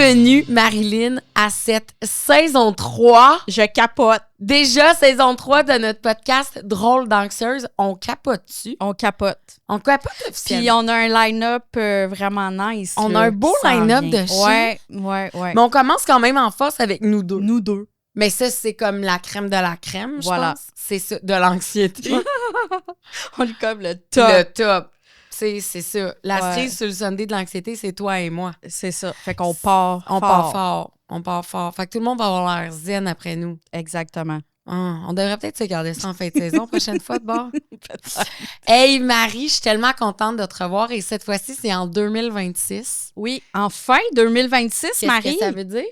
Bienvenue, Marilyn, à cette saison 3. Je capote. Déjà, saison 3 de notre podcast Drôle d'anxieuse. On capote dessus. On capote. On capote officiellement. Puis on a un line-up vraiment nice. On là, a un beau qui s'en line-up vient. de chien. Ouais. Mais on commence quand même en force avec nous deux. Nous deux. Mais ça, c'est comme la crème de la crème, je Voilà. pense. C'est ça, de l'anxiété. On est comme le top. Le top. C'est ça. La Ouais. cerise sur le Sunday de l'anxiété, c'est toi et moi. C'est ça. Fait qu'on part On fort. part fort. On part fort. Fait que tout le monde va avoir l'air zen après nous. Exactement. Ah, on devrait peut-être se garder ça en fin de saison, prochaine fois de bord. Hey Marie, je suis tellement contente de te revoir et cette fois-ci, c'est en 2026. Oui, enfin, 2026, Qu'est-ce Marie. que ça veut dire?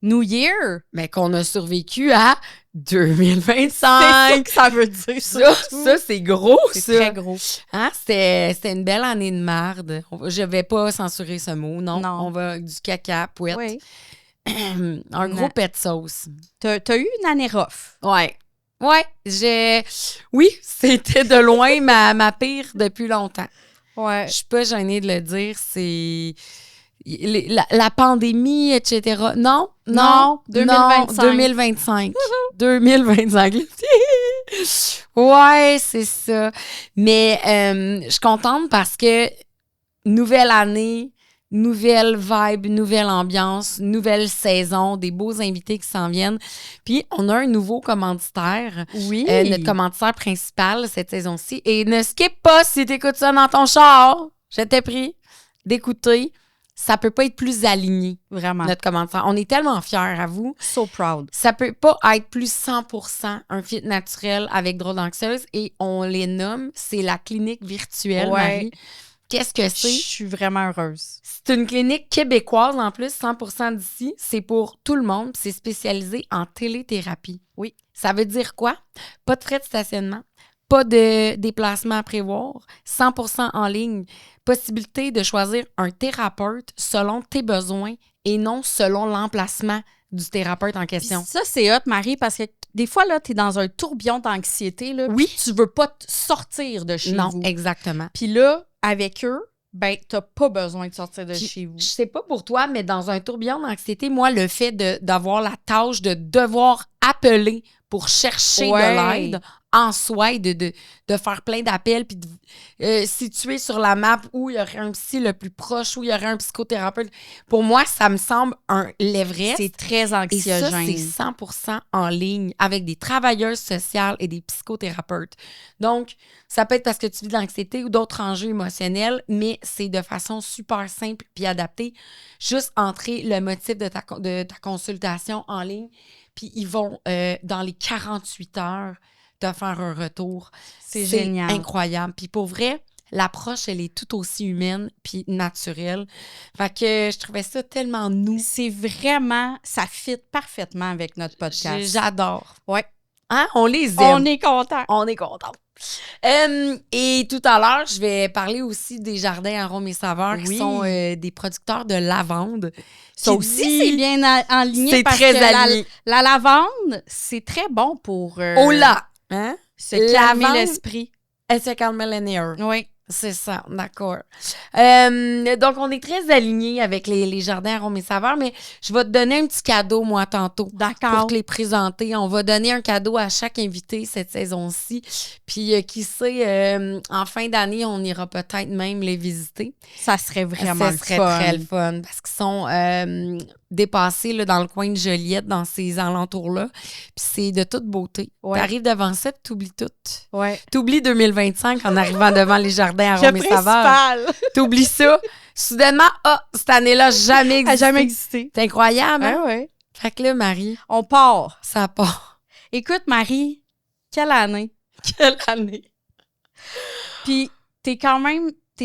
New Year. Mais qu'on a survécu à 2025. C'est ça que ça veut dire. Ça, c'est gros, C'est ça. très gros. Hein? C'était une belle année de marde. Je vais pas censurer ce mot, non. Non. On va du caca, pouette. Oui. Un gros Non. pet de sauce. T'as eu une année rough. Ouais. Ouais, oui, c'était de loin ma pire depuis longtemps. Ouais. Je suis pas gênée de le dire, c'est la pandémie, etc. Non, 2025. 2025. 2025. Ouais, c'est ça. Mais je suis contente parce que nouvelle année, nouvelle vibe, nouvelle ambiance, nouvelle saison, des beaux invités qui s'en viennent. Puis, on a un nouveau commanditaire. Oui. Notre commanditaire principal cette saison-ci. Et ne skip pas si t'écoutes ça dans ton char. Je t'ai pris d'écouter. Ça peut pas être plus aligné, Vraiment. notre commanditaire. On est tellement fiers, à vous. So proud. Ça peut pas être plus 100% un fit naturel avec Drôle d'anxieuse. Et on les nomme, c'est la clinique virtuelle, Ouais. Marie. Qu'est-ce que Je c'est? suis vraiment heureuse. C'est une clinique québécoise en plus, 100% d'ici. C'est pour tout le monde. C'est spécialisé en téléthérapie. Oui. Ça veut dire quoi? Pas de frais de stationnement, pas de déplacement à prévoir, 100% en ligne. Possibilité de choisir un thérapeute selon tes besoins et non selon l'emplacement du thérapeute en Puis question. ça, c'est hot, Marie, parce que des fois, là, t'es dans un tourbillon d'anxiété, là. Oui. puis Tu veux pas sortir de chez Non, vous. exactement. Puis là, avec eux, ben, t'as pas besoin de sortir de Puis, chez vous. je sais pas pour toi, mais dans un tourbillon d'anxiété, moi, le fait d'avoir la tâche de devoir appeler pour chercher Ouais. de l'aide en soi et de faire plein d'appels, puis de situer sur la map où il y aurait un psy le plus proche, où il y aurait un psychothérapeute. Pour moi, ça me semble un l'Everest. C'est très Et ça, anxiogène. c'est 100% en ligne avec des travailleuses sociales et des psychothérapeutes. Donc, ça peut être parce que tu vis de l'anxiété ou d'autres enjeux émotionnels, mais c'est de façon super simple puis adaptée. Juste entrer le motif de ta consultation en ligne, puis ils vont, dans les 48 heures, te faire un retour. C'est génial. Incroyable. Puis pour vrai, l'approche, elle est tout aussi humaine puis naturelle. Fait que je trouvais ça tellement nous. C'est vraiment, ça fit parfaitement avec notre podcast. J'adore. Ouais. Hein? On les aime. On est content. On est content. Et tout à l'heure, je vais parler aussi des jardins arômes et saveurs qui Oui. sont des producteurs de lavande. Ça Qui aussi, dit- c'est bien aligné C'est parce très que aligné. la lavande, c'est très bon pour Oh là! Hein? se calmer Lavande. l'esprit. Elle se calme les nerfs. Oui. C'est ça, d'accord. Donc, on est très alignés avec les jardins arômes et saveurs, mais je vais te donner un petit cadeau, moi, tantôt. Pour D'accord. te les présenter. On va donner un cadeau à chaque invité cette saison-ci. Puis, qui sait, en fin d'année, on ira peut-être même les visiter. Ça serait vraiment Ce serait le fun. très le fun parce qu'ils sont dépassés là, dans le coin de Joliette, dans ces alentours-là. Puis c'est de toute beauté. Ouais. T'arrives devant ça, puis t'oublies tout. Ouais. T'oublies 2025 en arrivant devant les jardins Le arômes et saveurs. principal T'oublies ça. Soudainement, cette année-là, jamais a existé. jamais existé. C'est incroyable, hein? Ouais, ouais. Fait que là, Marie, On part. ça part. Écoute, Marie, quelle année? Quelle année? Puis, t'es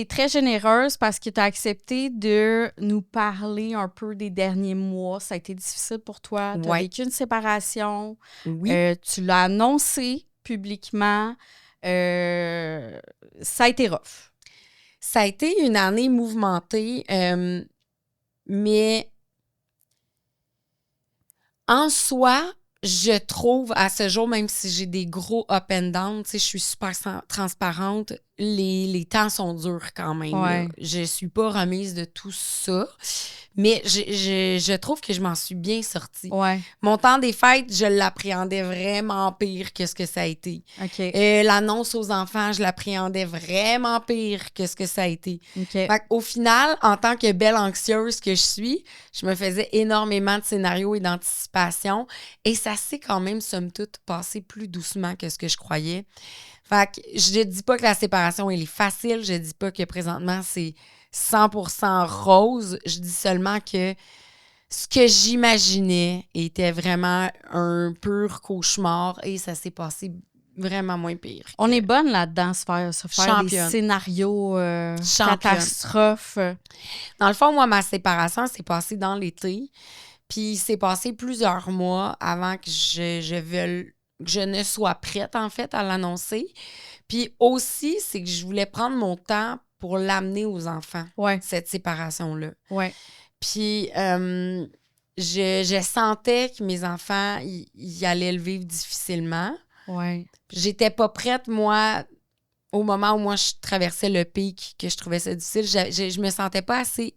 très généreuse parce que t'as accepté de nous parler un peu des derniers mois. Ça a été difficile pour toi. T'as Ouais. vécu une séparation. Oui. Tu l'as annoncé publiquement. Ça a été rough. Ça a été une année mouvementée, mais en soi, je trouve à ce jour, même si j'ai des gros up and down, tu sais, je suis super transparente, les temps sont durs quand même. Ouais. Là. Je suis pas remise de tout ça, Mais je trouve que je m'en suis bien sortie. Ouais. Mon temps des fêtes, je l'appréhendais vraiment pire que ce que ça a été. OK. L'annonce aux enfants, je l'appréhendais vraiment pire que ce que ça a été. OK. Fait qu'au final, en tant que belle anxieuse que je suis, je me faisais énormément de scénarios et d'anticipation. Et ça s'est quand même, somme toute, passé plus doucement que ce que je croyais. Fait que je dis pas que la séparation, elle est facile. Je dis pas que présentement, c'est 100% rose. Je dis seulement que ce que j'imaginais était vraiment un pur cauchemar et ça s'est passé vraiment moins pire. On est bonne là-dedans, se faire Championne. des scénarios Championne. catastrophes. Dans le fond, moi, ma séparation s'est passée dans l'été. Puis il s'est passé plusieurs mois avant que je ne sois prête, en fait, à l'annoncer. Puis aussi, c'est que je voulais prendre mon temps pour l'amener aux enfants, Ouais. cette séparation-là. Ouais. Puis je sentais que mes enfants, ils allaient le vivre difficilement. Ouais. J'étais pas prête, moi, au moment où moi, je traversais le pic, que je trouvais ça difficile. Je me sentais pas assez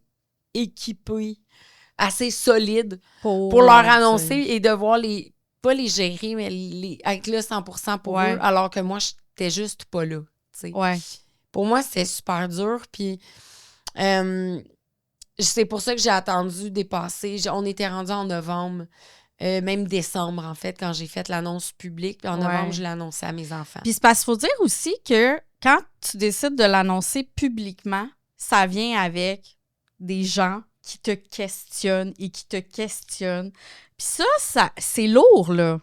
équipée, assez solide pour leur annoncer et devoir pas les gérer, mais être là 100% pour eux, alors que moi, j'étais juste pas là. T'sais. Ouais. Pour moi, c'était super dur. Puis c'est pour ça que j'ai attendu dépasser. On était rendu en novembre, même décembre, en fait, quand j'ai fait l'annonce publique. Puis en novembre, je l'ai annoncé à mes enfants. Puis c'est parce qu'il faut dire aussi que quand tu décides de l'annoncer publiquement, ça vient avec des gens qui te questionnent et qui te questionnent. Puis ça c'est lourd, là.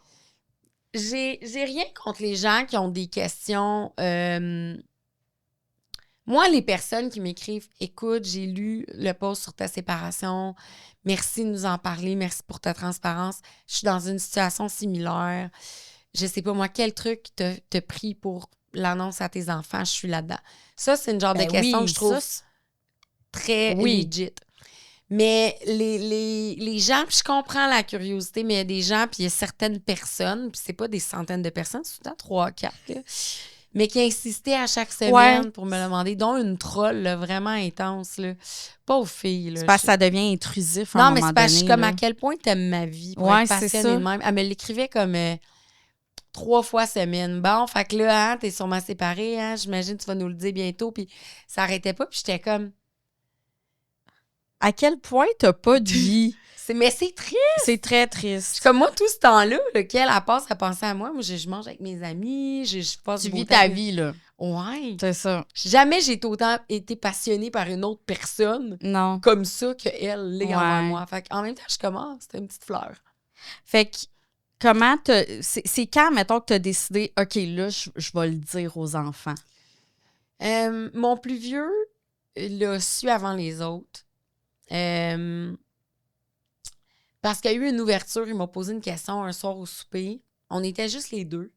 J'ai rien contre les gens qui ont des questions. Moi, les personnes qui m'écrivent « Écoute, j'ai lu le post sur ta séparation. Merci de nous en parler. Merci pour ta transparence. Je suis dans une situation similaire. Je sais pas, moi, quel truc t'a pris pour l'annonce à tes enfants? Je suis là-dedans. » Ça, c'est une genre de question que je trouve très legit. Mais les gens, puis je comprends la curiosité, mais il y a des gens, puis il y a certaines personnes, puis c'est pas des centaines de personnes, c'est tout le temps 3, 4, là, mais qui insistaient à chaque semaine pour me le demander, dont une troll là, vraiment intense. Là. Pauvre fille. Là, c'est parce que ça devient intrusif à un moment donné. Non, mais c'est parce que je suis comme à quel point t'aimes ma vie pour être passionnée de même. Elle me l'écrivait comme 3 fois semaine. Bon, fait que là, hein, t'es sûrement séparée, hein, j'imagine que tu vas nous le dire bientôt, puis ça arrêtait pas, puis j'étais comme... À quel point t'as pas de vie? Mais c'est triste! C'est très triste. Comme moi, tout ce temps-là, lequel elle passe à penser à moi, je mange avec mes amis, je passe tu vis ta vie, là. Ouais. C'est ça. Jamais j'ai autant été passionnée par une autre personne comme ça qu'elle l'est envers moi. Fait qu'en même temps, je commence, c'était une petite fleur. Fait que, comment c'est quand, mettons, que t'as décidé, OK, là, je vais le dire aux enfants? Mon plus vieux l'a su avant les autres. Parce qu'il y a eu une ouverture, il m'a posé une question un soir au souper. On était juste les deux.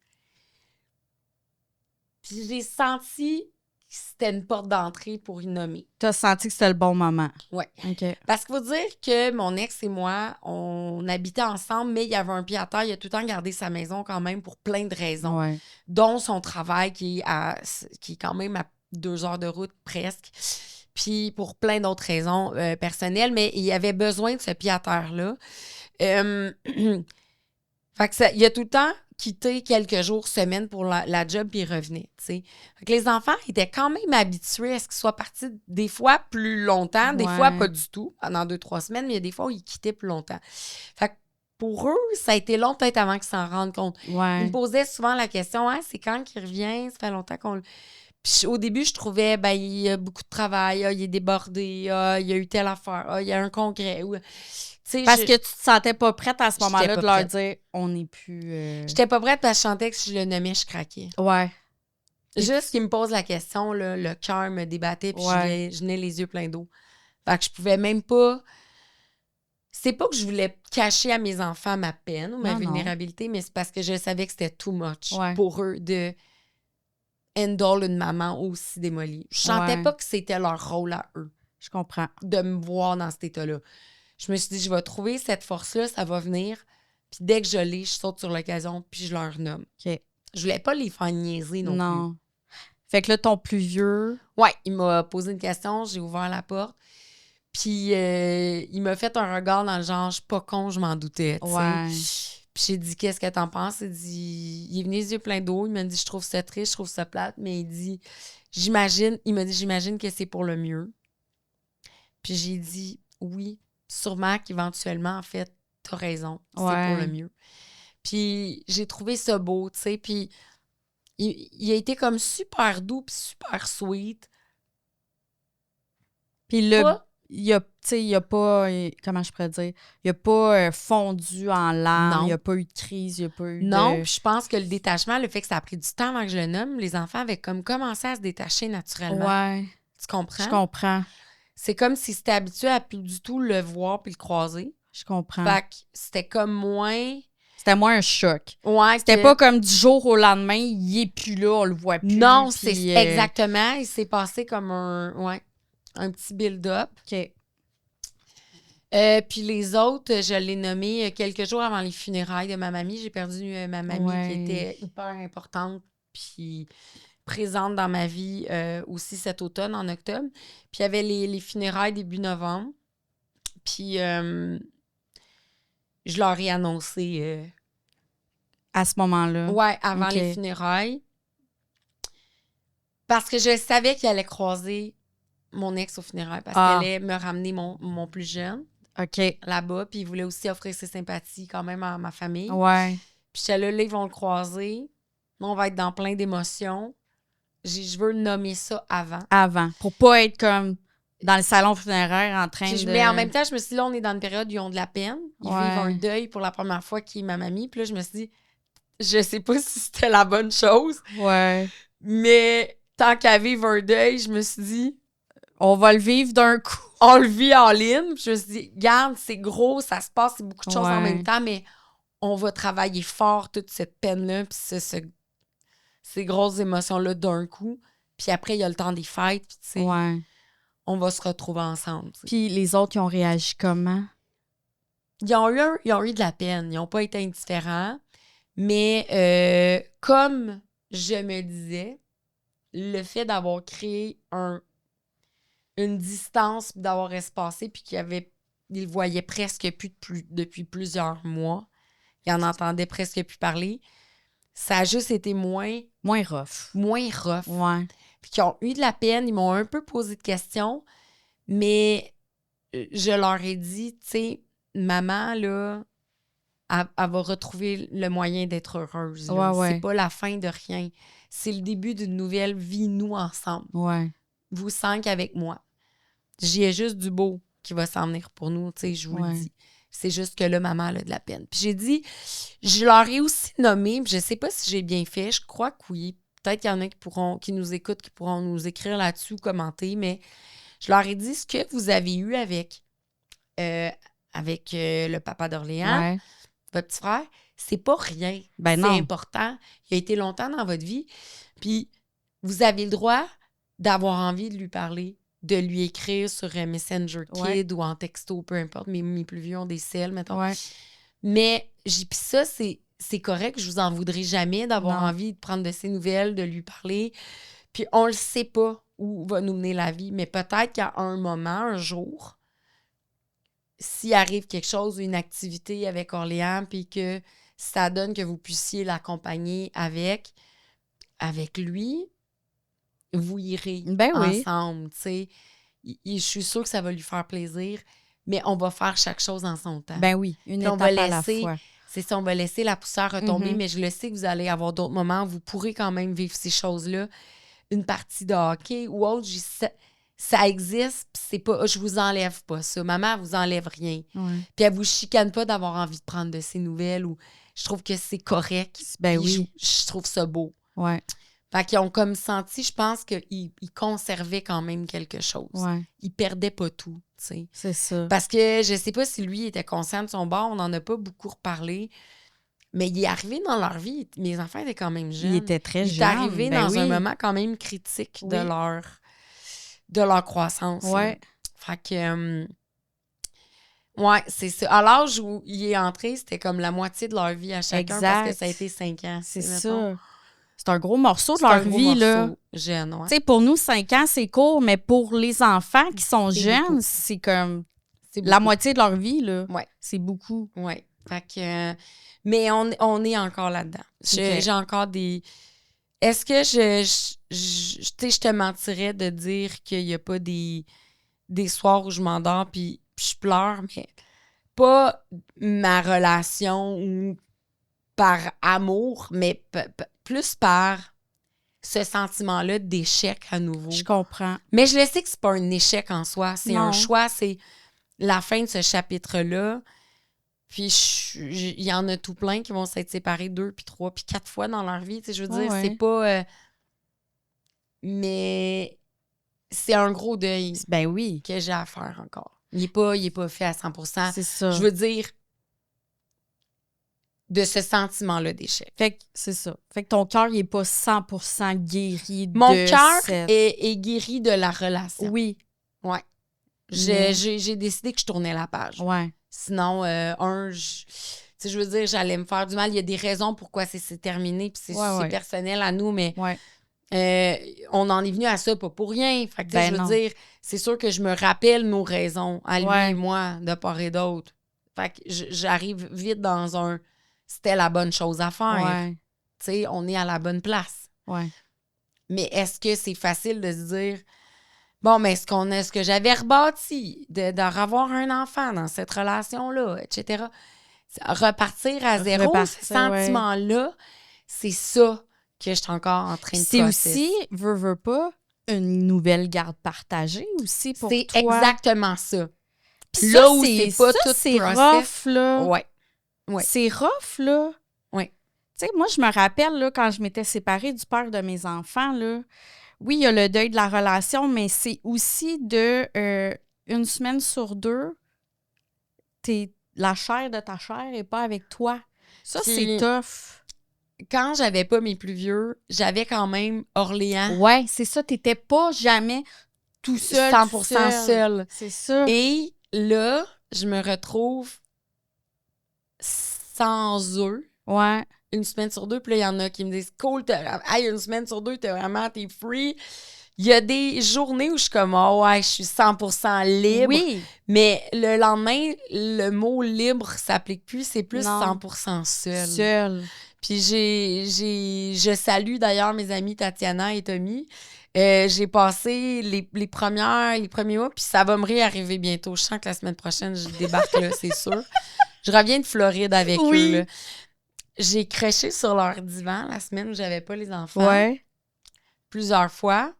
Puis j'ai senti que c'était une porte d'entrée pour y nommer. T'as senti que c'était le bon moment? Oui. OK. Parce qu'il faut dire que mon ex et moi, on habitait ensemble, mais il y avait un pied à terre. Il a tout le temps gardé sa maison quand même pour plein de raisons, dont son travail qui est quand même à 2 heures de route presque. Puis pour plein d'autres raisons personnelles, mais il avait besoin de ce pied à terre-là. Fait que il a tout le temps quitté quelques jours, semaines pour la job, puis il revenait, tu sais. Fait que les enfants étaient quand même habitués à ce qu'ils soient partis des fois plus longtemps, des fois pas du tout, pendant 2-3 semaines, mais il y a des fois où ils quittaient plus longtemps. Fait que pour eux, ça a été long peut-être avant qu'ils s'en rendent compte. Ils me posaient souvent la question, « c'est quand qu'il revient? Ça fait longtemps qu'on le... » Puis au début, je trouvais, il y a beaucoup de travail, il est débordé, il y a eu telle affaire, il y a un congrès. Parce que tu te sentais pas prête à ce moment-là de leur dire, on n'est plus... J'étais pas prête parce que je sentais que si je le nommais, je craquais. Ouais. Juste qu'ils me posent la question, là, le cœur me débattait, puis je venais les yeux pleins d'eau. Fait que je pouvais même pas... C'est pas que je voulais cacher à mes enfants ma peine ou ma vulnérabilité, mais c'est parce que je savais que c'était too much pour eux de... handle une maman aussi démolie. Je sentais pas que c'était leur rôle à eux. Je comprends. De me voir dans cet état-là. Je me suis dit, je vais trouver cette force-là, ça va venir. Puis dès que je l'ai, je saute sur l'occasion, puis je leur nomme. OK. Je voulais pas les faire niaiser non plus. Fait que là, ton plus vieux... Ouais, il m'a posé une question, j'ai ouvert la porte. Puis il m'a fait un regard dans le genre, je suis pas con, je m'en doutais, tu sais. Ouais. Puis j'ai dit, qu'est-ce que t'en penses? Il est venu les yeux pleins d'eau, il m'a dit, je trouve ça triste, je trouve ça plate, mais il m'a dit, j'imagine que c'est pour le mieux. Puis j'ai dit, oui, sûrement qu'éventuellement, en fait, t'as raison, c'est pour le mieux. Puis j'ai trouvé ça beau, tu sais, puis il a été comme super doux puis super sweet. Puis il a pas, comment je pourrais dire, il a pas fondu en larmes, il n'y a pas eu de crise, il n'y a pas eu Non, de... puis je pense que le détachement, le fait que ça a pris du temps avant que je le nomme, les enfants avaient comme commencé à se détacher naturellement. Ouais. Tu comprends? Je comprends. C'est comme s'ils s'étaient habitués à plus du tout le voir puis le croiser. Je comprends. Fait que c'était comme moins... C'était moins un choc. Ouais, c'était pas comme du jour au lendemain, il est plus là, on le voit plus. Non, c'est exactement. Il s'est passé comme un petit build-up. OK. Puis les autres, je l'ai nommé quelques jours avant les funérailles de ma mamie. J'ai perdu ma mamie qui était hyper importante puis présente dans ma vie aussi cet automne, en octobre. Puis il y avait les funérailles début novembre. Puis je leur ai annoncé... à ce moment-là? Ouais, avant les funérailles. Parce que je savais qu'il allait croiser mon ex au funérailles parce qu'elle allait me ramener mon plus jeune. OK. Là-bas, puis il voulait aussi offrir ses sympathies quand même à ma famille. Ouais. Puis j'étais là, ils vont le croiser. On va être dans plein d'émotions. Je veux nommer ça avant. Avant. Pour pas être comme dans le salon funéraire en train de... Mais en même temps, je me suis dit, là, on est dans une période où ils ont de la peine. Ils vivent un deuil pour la première fois qui est ma mamie. Puis là, je me suis dit, je sais pas si c'était la bonne chose. Ouais. Mais tant qu'à vivre un deuil, je me suis dit... On va le vivre d'un coup. On le vit en ligne. Je me suis dit, regarde, c'est gros, ça se passe, c'est beaucoup de choses en même temps, mais on va travailler fort toute cette peine-là, puis ces grosses émotions-là d'un coup. Puis après, il y a le temps des fêtes, puis tu sais, on va se retrouver ensemble. T'sais. Puis les autres, ils ont réagi comment? Ils ont eu de la peine. Ils n'ont pas été indifférents. Mais comme je me disais, le fait d'avoir créé une distance, d'avoir espacé, puis il voyait presque plus depuis plusieurs mois. Il en entendait presque plus parler. Ça a juste été moins rough. Moins rough. Ouais. Puis qu'ils ont eu de la peine, ils m'ont un peu posé de questions, mais je leur ai dit, tu sais, maman, là, elle va retrouver le moyen d'être heureuse. Là. C'est pas la fin de rien. C'est le début d'une nouvelle vie, nous, ensemble. Ouais. Vous 5 avec moi. J'y ai juste du beau qui va s'en venir pour nous, tu sais, je vous le dis. C'est juste que là, maman, elle a de la peine. Puis j'ai dit, je leur ai aussi nommé, puis je sais pas si j'ai bien fait, je crois que oui. Peut-être qu'il y en a qui nous écoutent, qui pourront nous écrire là-dessus, commenter, mais je leur ai dit ce que vous avez eu avec le papa d'Orléans, votre petit frère, c'est pas rien. C'est important. Il a été longtemps dans votre vie. Puis vous avez le droit d'avoir envie de lui parler, de lui écrire sur Messenger Kid ou en texto, peu importe. Mes plus vieux ont des cels, mettons. Mais puis ça, c'est correct. Je vous en voudrais jamais d'avoir envie de prendre de ses nouvelles, de lui parler. Puis on le sait pas où va nous mener la vie, mais peut-être qu'à un moment, un jour, s'il arrive quelque chose, une activité avec Orléans, puis que ça donne que vous puissiez l'accompagner avec lui, vous irez ensemble, tu sais. Je suis sûre que ça va lui faire plaisir, mais on va faire chaque chose en son temps. Ben oui, une étape à la fois. C'est ça, on va laisser la poussière retomber, mais je le sais que vous allez avoir d'autres moments où vous pourrez quand même vivre ces choses-là. Une partie de hockey ou autre, ça existe, puis c'est pas, je vous enlève pas ça. Maman, elle vous enlève rien. Puis elle vous chicane pas d'avoir envie de prendre de ses nouvelles ou je trouve que c'est correct. Ben oui. Je trouve ça beau. Ouais. Fait qu'ils ont comme senti, je pense qu'ils conservaient quand même quelque chose. Ils perdaient pas tout, tu sais. C'est ça. Parce que je sais pas si lui était conscient de son bord, on n'en a pas beaucoup reparlé. Mais il est arrivé dans leur vie, mes enfants étaient quand même jeunes. Il était très jeune. Il est arrivé dans un moment quand même critique de leur croissance. Ouais. Fait que, c'est ça. À l'âge où il est entré, c'était comme la moitié de leur vie à chacun parce que ça a été 5 ans. C'est ça. c'est un gros morceau de C'est un leur gros vie, là. morceau jeune, ouais. Tu sais, pour nous, 5 ans, c'est court, mais pour les enfants qui sont C'est jeunes, beaucoup. c'est comme C'est la beaucoup. moitié de leur vie, là. Ouais. C'est beaucoup. Oui. Fait que. Mais on est encore là-dedans. Ok. J'ai encore des. Est-ce que tu sais, je te mentirais de dire qu'il n'y a pas des soirs où je m'endors puis je pleure, mais pas ma relation ou par amour, mais plus par ce sentiment-là d'échec à nouveau. Je comprends. Mais je le sais que c'est pas un échec en soi. C'est Non. un choix, c'est la fin de ce chapitre-là. Puis il y en a tout plein qui vont s'être séparés 2, puis 3, puis 4 fois dans leur vie. Tu sais, je veux dire, Ouais. c'est pas... mais c'est un gros deuil Ben oui. que j'ai à faire encore. Il est pas fait à 100%. C'est ça. Je veux dire, de ce sentiment-là d'échec. Fait que c'est ça. Fait que ton cœur, il est pas 100% guéri de Mon cœur cette... est guéri de la relation. Oui. Ouais. Mais- J'ai décidé que je tournais la page. Ouais. Sinon, tu sais, je veux dire, j'allais me faire du mal. Il y a des raisons pourquoi c'est terminé, puis c'est Ouais. personnel à nous, mais Ouais. on en est venu à ça pas pour rien. Fait que, tu sais, Ben je non. veux dire, c'est sûr que je me rappelle nos raisons, à lui Ouais. et moi, de part et d'autre. Fait que j'arrive vite dans un... C'était la bonne chose à faire. Ouais. Tu sais, on est à la bonne place. Ouais. Mais est-ce que c'est facile de se dire... Bon, mais est-ce que j'avais rebâti de revoir un enfant dans cette relation-là, etc. Repartir à zéro, Repartir, ce sentiment-là, c'est ça que je suis encore en train de C'est processer. aussi, veux pas, une nouvelle garde partagée aussi pour C'est toi. exactement ça. Puis là ça, où c'est pas tout c'est process. rough, là. Ouais. Ouais. C'est rough, là. Ouais. Tu sais, moi, je me rappelle, là, quand je m'étais séparée du père de mes enfants, là, oui, il y a le deuil de la relation, mais c'est aussi de une semaine sur 2, la chair de ta chair n'est pas avec toi. Ça, Puis, c'est tough. Quand j'avais pas mes plus vieux, j'avais quand même Orléans. Ouais, c'est ça. T'étais pas jamais tout seul. 100% seul. C'est ça. Et là, je me retrouve sans eux. Ouais. Une semaine sur 2, puis là, il y en a qui me disent « Cool, une semaine sur 2, t'es free. » Il y a des journées où je suis comme « Oh ouais, je suis 100% libre. » Oui. Mais le lendemain, le mot « libre » s'applique plus, c'est plus Non. 100% seul. Seul. Puis je salue d'ailleurs mes amis Tatiana et Tommy. J'ai passé les premiers mois, puis ça va me réarriver bientôt. Je sens que la semaine prochaine, je débarque là, c'est sûr. Je reviens de Floride avec Oui. eux, là. J'ai crêché sur leur divan la semaine où j'avais pas les enfants. Ouais. Plusieurs fois.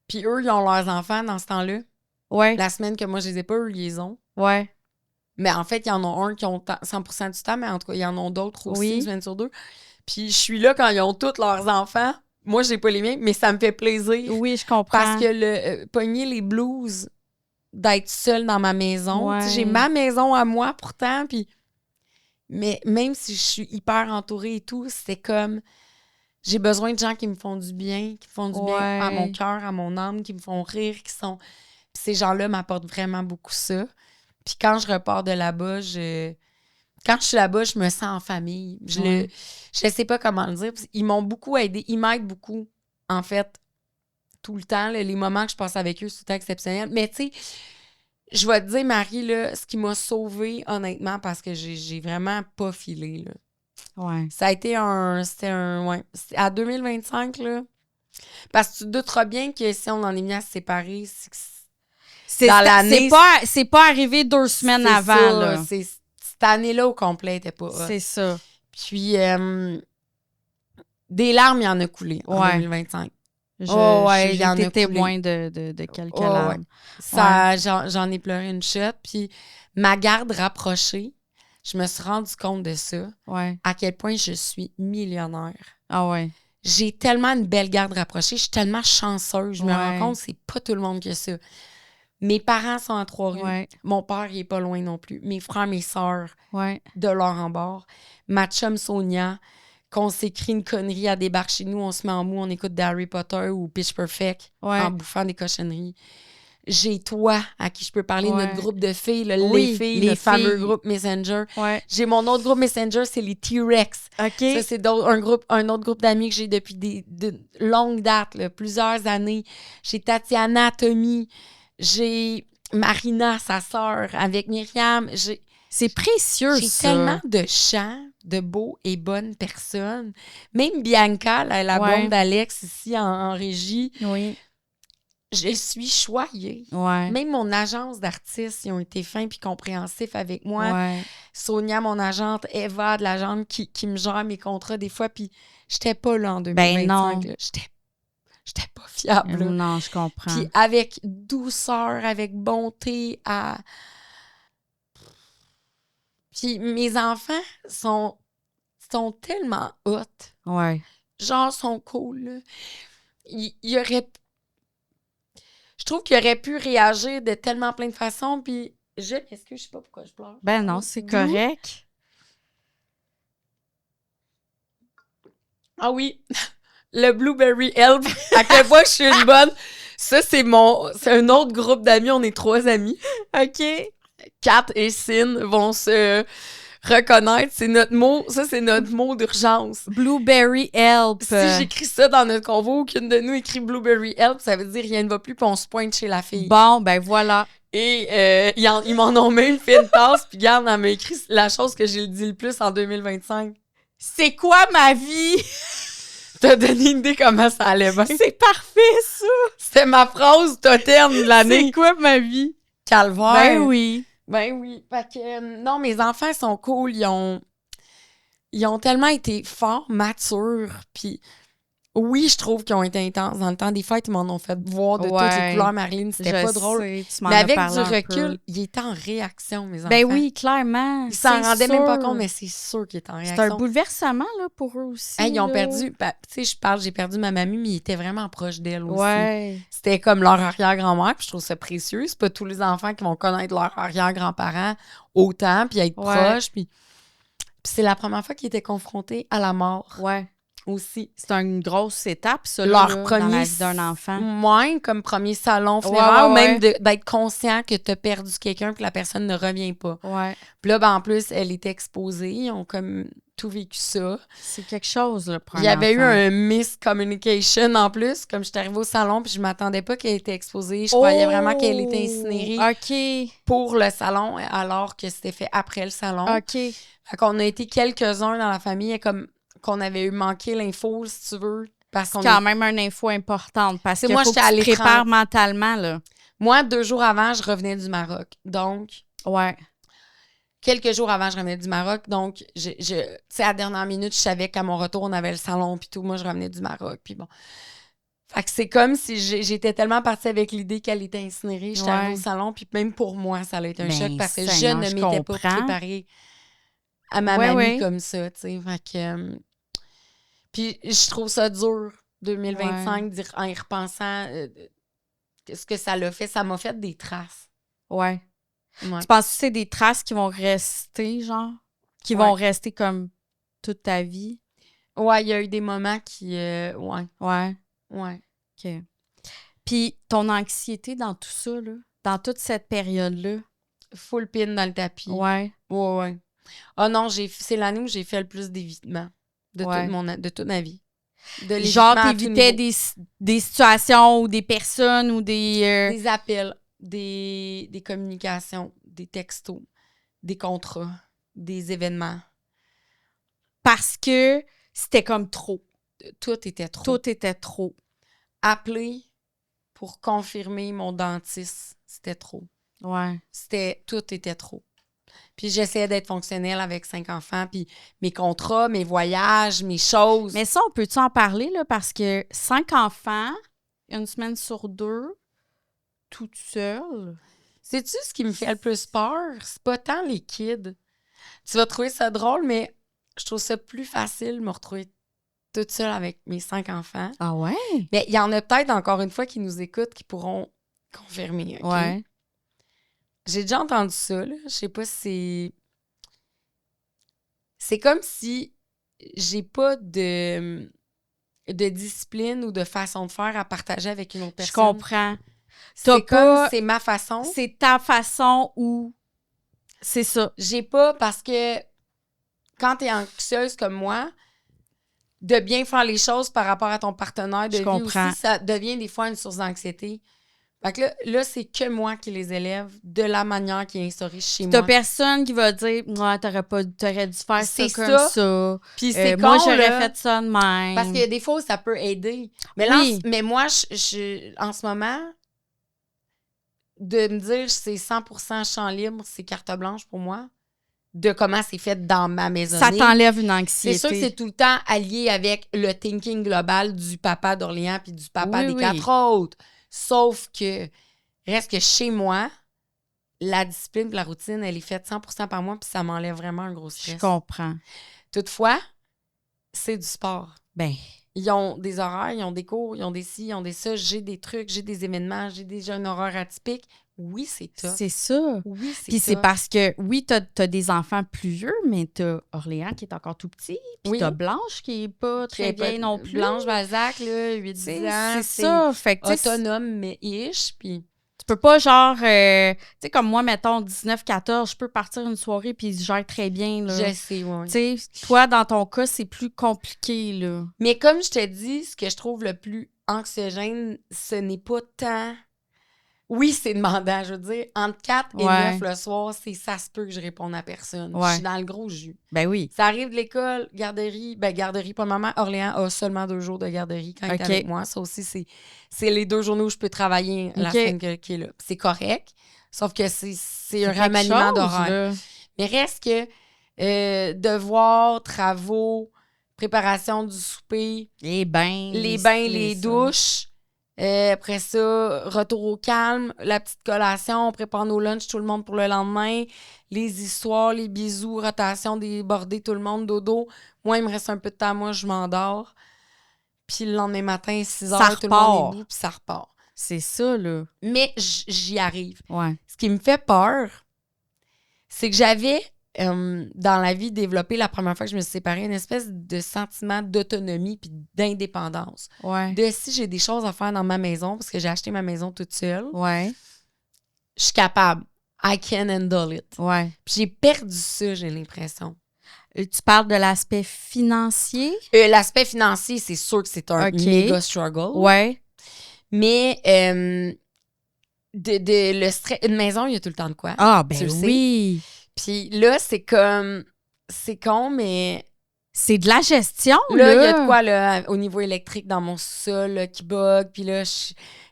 Puis eux, ils ont leurs enfants dans ce temps-là. Ouais. La semaine que moi, je les ai pas, eux, ils les ont. Ouais. Mais en fait, il y en a un qui ont 100% du temps, mais en tout cas, il y en a d'autres aussi, Oui. une semaine sur 2. Puis je suis là quand ils ont tous leurs enfants. Moi, j'ai pas les miens, mais ça me fait plaisir. Oui, je comprends. Parce que pogner les blues d'être seule dans ma maison. Ouais. Tu sais, j'ai ma maison à moi pourtant, puis... Mais même si je suis hyper entourée et tout, c'est comme... J'ai besoin de gens qui me font du bien, qui me font du bien à mon cœur, à mon âme, qui me font rire, qui sont... Puis ces gens-là m'apportent vraiment beaucoup ça. Puis quand je repars de là-bas, quand je suis là-bas, je me sens en famille. Je sais pas comment le dire. Ils m'ont beaucoup aidé. Ils m'aident beaucoup, en fait, tout le temps. Là, les moments que je passe avec eux, c'est tout le temps exceptionnel. Mais tu sais, je vais te dire, Marie, là, ce qui m'a sauvée, honnêtement, parce que j'ai vraiment pas filé, là. Ouais. Ça a été c'est à 2025, là. Parce que tu te douteras bien que si on en est mis à se séparer, dans l'année... C'est pas arrivé 2 semaines avant, ça, là. Cette année-là au complet était pas hot. C'est ça. Puis, des larmes, il y en a coulé en 2025. J'ai été témoin de quelques larmes. Ça, j'en ai pleuré une shot. Puis, ma garde rapprochée, je me suis rendu compte de ça. Ouais. À quel point je suis millionnaire. Ah ouais. J'ai tellement une belle garde rapprochée. Je suis tellement chanceuse. Je me rends compte que c'est pas tout le monde qui a ça. Mes parents sont à Trois-Rues. Ouais. Mon père, il est pas loin non plus. Mes frères, mes sœurs, Ouais. de l'or en bord. Ma chum Sonia, qu'on s'écrit une connerie, elle débarque chez nous, on se met en mou, on écoute Harry Potter ou Pitch Perfect en bouffant des cochonneries. J'ai toi, à qui je peux parler, Ouais. notre groupe de filles, là, Oui, les filles, les notre fameux filles. groupe Messenger. Ouais. J'ai mon autre groupe Messenger, c'est les T-Rex. OK. Ça, c'est un autre groupe d'amis que j'ai depuis de longues dates, là, plusieurs années. J'ai Tatiana, Tommy, j'ai Marina, sa sœur, avec Myriam. C'est précieux, J'ai ça. tellement de chants de beaux et bonnes personnes. Même Bianca, la Ouais. blonde d'Alex, ici en régie, Oui. je suis choyée. Ouais. Même mon agence d'artistes, ils ont été fins puis compréhensifs avec moi. Ouais. Sonia, mon agente, Eva, de l'agente qui me gère mes contrats des fois, puis j'étais pas là en 2025. non. Là. J'étais pas fiable. Là. Non, je comprends. Puis avec douceur, avec bonté, Puis mes enfants sont tellement hot. Ouais. Genre, sont cool. Là. Il aurait... Je trouve qu'il aurait pu réagir de tellement plein de façons, puis je m'excuse, je sais pas pourquoi je pleure. Ben non, c'est correct. Ah oui, le Blueberry Help. À quel point je suis une bonne. Ça, c'est un autre groupe d'amis. On est 3 amis. OK. Kat et Sin vont se reconnaître. C'est notre mot. Ça, c'est notre mot d'urgence. Blueberry Help. Si j'écris ça dans notre convo, aucune de nous écrit Blueberry Help, ça veut dire rien ne va plus, puis on se pointe chez la fille. Bon, ben voilà. Et ils m'en ont même fait une tasse, puis regarde, elle m'a écrit la chose que j'ai dit le plus en 2025. C'est quoi ma vie? T'as donné une idée comment ça allait bien. C'est parfait, ça! C'était ma phrase totem de l'année. C'est quoi ma vie? Calvaire. Ben oui. Ben oui. Fait que, non, mes enfants sont cool. Ils ont tellement été forts, matures, puis oui, je trouve qu'ils ont été intenses. Dans le temps des fêtes, ils m'en ont fait voir de toutes les couleurs, Marilyn. C'était pas drôle. Sais, tu m'en Mais as avec parlé du un peu. recul, ils étaient en réaction, mes enfants. Ben oui, clairement. Ils s'en c'est rendaient même pas sûr. compte, mais c'est sûr qu'ils étaient en réaction. C'est un bouleversement là, pour eux aussi. Hey, ils ont là. perdu, ben, tu sais, j'ai perdu ma mamie, mais ils étaient vraiment proches d'elle aussi. Ouais. C'était comme leur arrière-grand-mère, puis je trouve ça précieux. C'est pas tous les enfants qui vont connaître leur arrière-grand-parent autant, puis être proches. Puis c'est la première fois qu'ils étaient confrontés à la mort Ouais. aussi. C'est une grosse étape, ça, Leur là, premier dans la vie d'un enfant. Moins comme premier salon funéraire, Ouais. ou même d'être conscient que t'as perdu quelqu'un puis la personne ne revient pas. Ouais. Puis là, ben, en plus, elle était exposée. Ils ont comme tout vécu ça. C'est quelque chose, là, pour un Il y avait eu enfant. un miscommunication en plus. Comme j'étais arrivée au salon puis je m'attendais pas qu'elle était exposée. Je croyais vraiment qu'elle était incinérée OK. pour le salon alors que c'était fait après le salon. OK. Fait qu'on a été quelques-uns dans la famille comme qu'on avait eu manqué l'info, si tu veux. Parce qu'on C'est quand même une info importante parce que moi, faut que j'étais à tu te l'écran. prépares mentalement, là. Moi, 2 jours avant, je revenais du Maroc. Donc, Ouais. quelques jours avant, je revenais du Maroc. Donc, tu sais, à la dernière minute, je savais qu'à mon retour, on avait le salon puis tout. Moi, je revenais du Maroc. Puis bon. Fait que c'est comme si j'étais tellement partie avec l'idée qu'elle était incinérée. J'étais arrivée au salon. Puis même pour moi, ça a été un choc parce que je Seigneur, ne je m'étais pas comprends. préparée à ma mamie comme ça, tu sais. Fait que... puis je trouve ça dur, 2025, en y repensant, ce que ça l'a fait. Ça m'a fait des traces. Ouais. Ouais. Tu penses que c'est des traces qui vont rester, genre? Qui vont rester comme toute ta vie? Ouais, il y a eu des moments qui... ouais. Ouais. OK. Puis ton anxiété dans tout ça, là, dans toute cette période-là? Full pin dans le tapis. Ouais. Ouais. Ah non, c'est l'année où j'ai fait le plus d'évitement de toute ma vie. De Genre, l'évitement à tout t'évitais niveau. des situations ou des personnes ou des... Des appels, des communications, des textos, des contrats, des événements. Parce que c'était comme trop. Tout était trop. Tout était trop. Appeler pour confirmer mon dentiste, c'était trop. Ouais. Tout était trop. Puis j'essayais d'être fonctionnelle avec 5 enfants, puis mes contrats, mes voyages, mes choses. Mais ça, on peut-tu en parler, là? Parce que 5 enfants, 1 semaine sur 2, toute seule. Sais-tu ce qui me fait le plus peur? C'est pas tant les kids. Tu vas trouver ça drôle, mais je trouve ça plus facile de me retrouver toute seule avec mes 5 enfants. Ah ouais? Mais il y en a peut-être, encore une fois, qui nous écoutent, qui pourront confirmer, OK? Ouais. J'ai déjà entendu ça, là. Je sais pas si c'est comme si j'ai pas de discipline ou de façon de faire à partager avec une autre personne. Je comprends. C'est ma façon. C'est ta façon ou... C'est ça. J'ai pas, parce que quand t'es anxieuse comme moi, de bien faire les choses par rapport à ton partenaire de vie aussi, ça devient des fois une source d'anxiété. Fait que là, c'est que moi qui les élève de la manière qui est instaurée chez moi. T'as personne qui va dire « Ouais, t'aurais dû faire ça comme ça. Puis c'est moi, j'aurais fait ça de même. » Parce que des fois, ça peut aider. Mais là, mais moi, en ce moment, de me dire c'est 100% champ libre, c'est carte blanche pour moi, de comment c'est fait dans ma maisonnée. Ça t'enlève une anxiété. C'est sûr que c'est tout le temps allié avec le thinking global du papa d'Orléans puis du papa des 4 autres. Sauf que, reste que chez moi, la discipline et la routine, elle est faite 100% par moi, puis ça m'enlève vraiment un gros stress. Je comprends. Toutefois, c'est du sport. Ben. Ils ont des horaires, ils ont des cours, ils ont des ci, ils ont des ça. J'ai des trucs, j'ai des événements, j'ai déjà un horaire atypique. Oui, c'est top. C'est ça. Oui, c'est Puis c'est parce que, oui, t'as des enfants plus vieux, mais t'as Orléans qui est encore tout petit. Puis t'as Blanche qui est pas très bien non plus. Blanche Balzac, là, 8-10 ans. C'est ça. Fait que, autonome, mais ish. Puis tu peux pas, genre, tu sais, comme moi, mettons, 19-14, je peux partir une soirée puis je gère très bien, là. Je sais, oui. Tu sais, toi, dans ton cas, c'est plus compliqué, là. Mais comme je te dis, ce que je trouve le plus anxiogène, ce n'est pas tant... Oui, c'est demandant, je veux dire. Entre 4 et 9 le soir, ça se peut que je réponde à personne. Je suis dans le gros jus. Ben oui. Ça arrive de l'école, garderie. Ben, garderie, pour le moment, Orléans a seulement 2 jours de garderie quand il est avec moi. Ça aussi, c'est les 2 journées où je peux travailler la semaine qui est là. C'est correct, sauf que c'est un remaniement d'horaire. Mais reste que devoirs, travaux, préparation du souper, les bains, les douches... après ça, retour au calme, la petite collation, on prépare nos lunchs, tout le monde pour le lendemain, les histoires, les bisous, rotation, déborder tout le monde, dodo. Moi, il me reste un peu de temps, moi, je m'endors. Puis le lendemain matin, 6 heures, tout le monde est debout, puis ça repart. C'est ça, là. Mais j'y arrive. Ouais. Ce qui me fait peur, c'est que j'avais, dans la vie, développé la première fois que je me suis séparée, une espèce de sentiment d'autonomie puis d'indépendance. Ouais. De si j'ai des choses à faire dans ma maison, parce que j'ai acheté ma maison toute seule, ouais. Je suis capable. I can handle it. Ouais. Puis j'ai perdu ça, j'ai l'impression. Tu parles de l'aspect financier? L'aspect financier, c'est sûr que c'est un méga struggle. Ouais. Mais le stress, une maison, il y a tout le temps de quoi. Ah, ben oui. Puis là, c'est comme... C'est con, mais... C'est de la gestion, là. Il y a de quoi, là, au niveau électrique dans mon sol, qui bug. Puis là,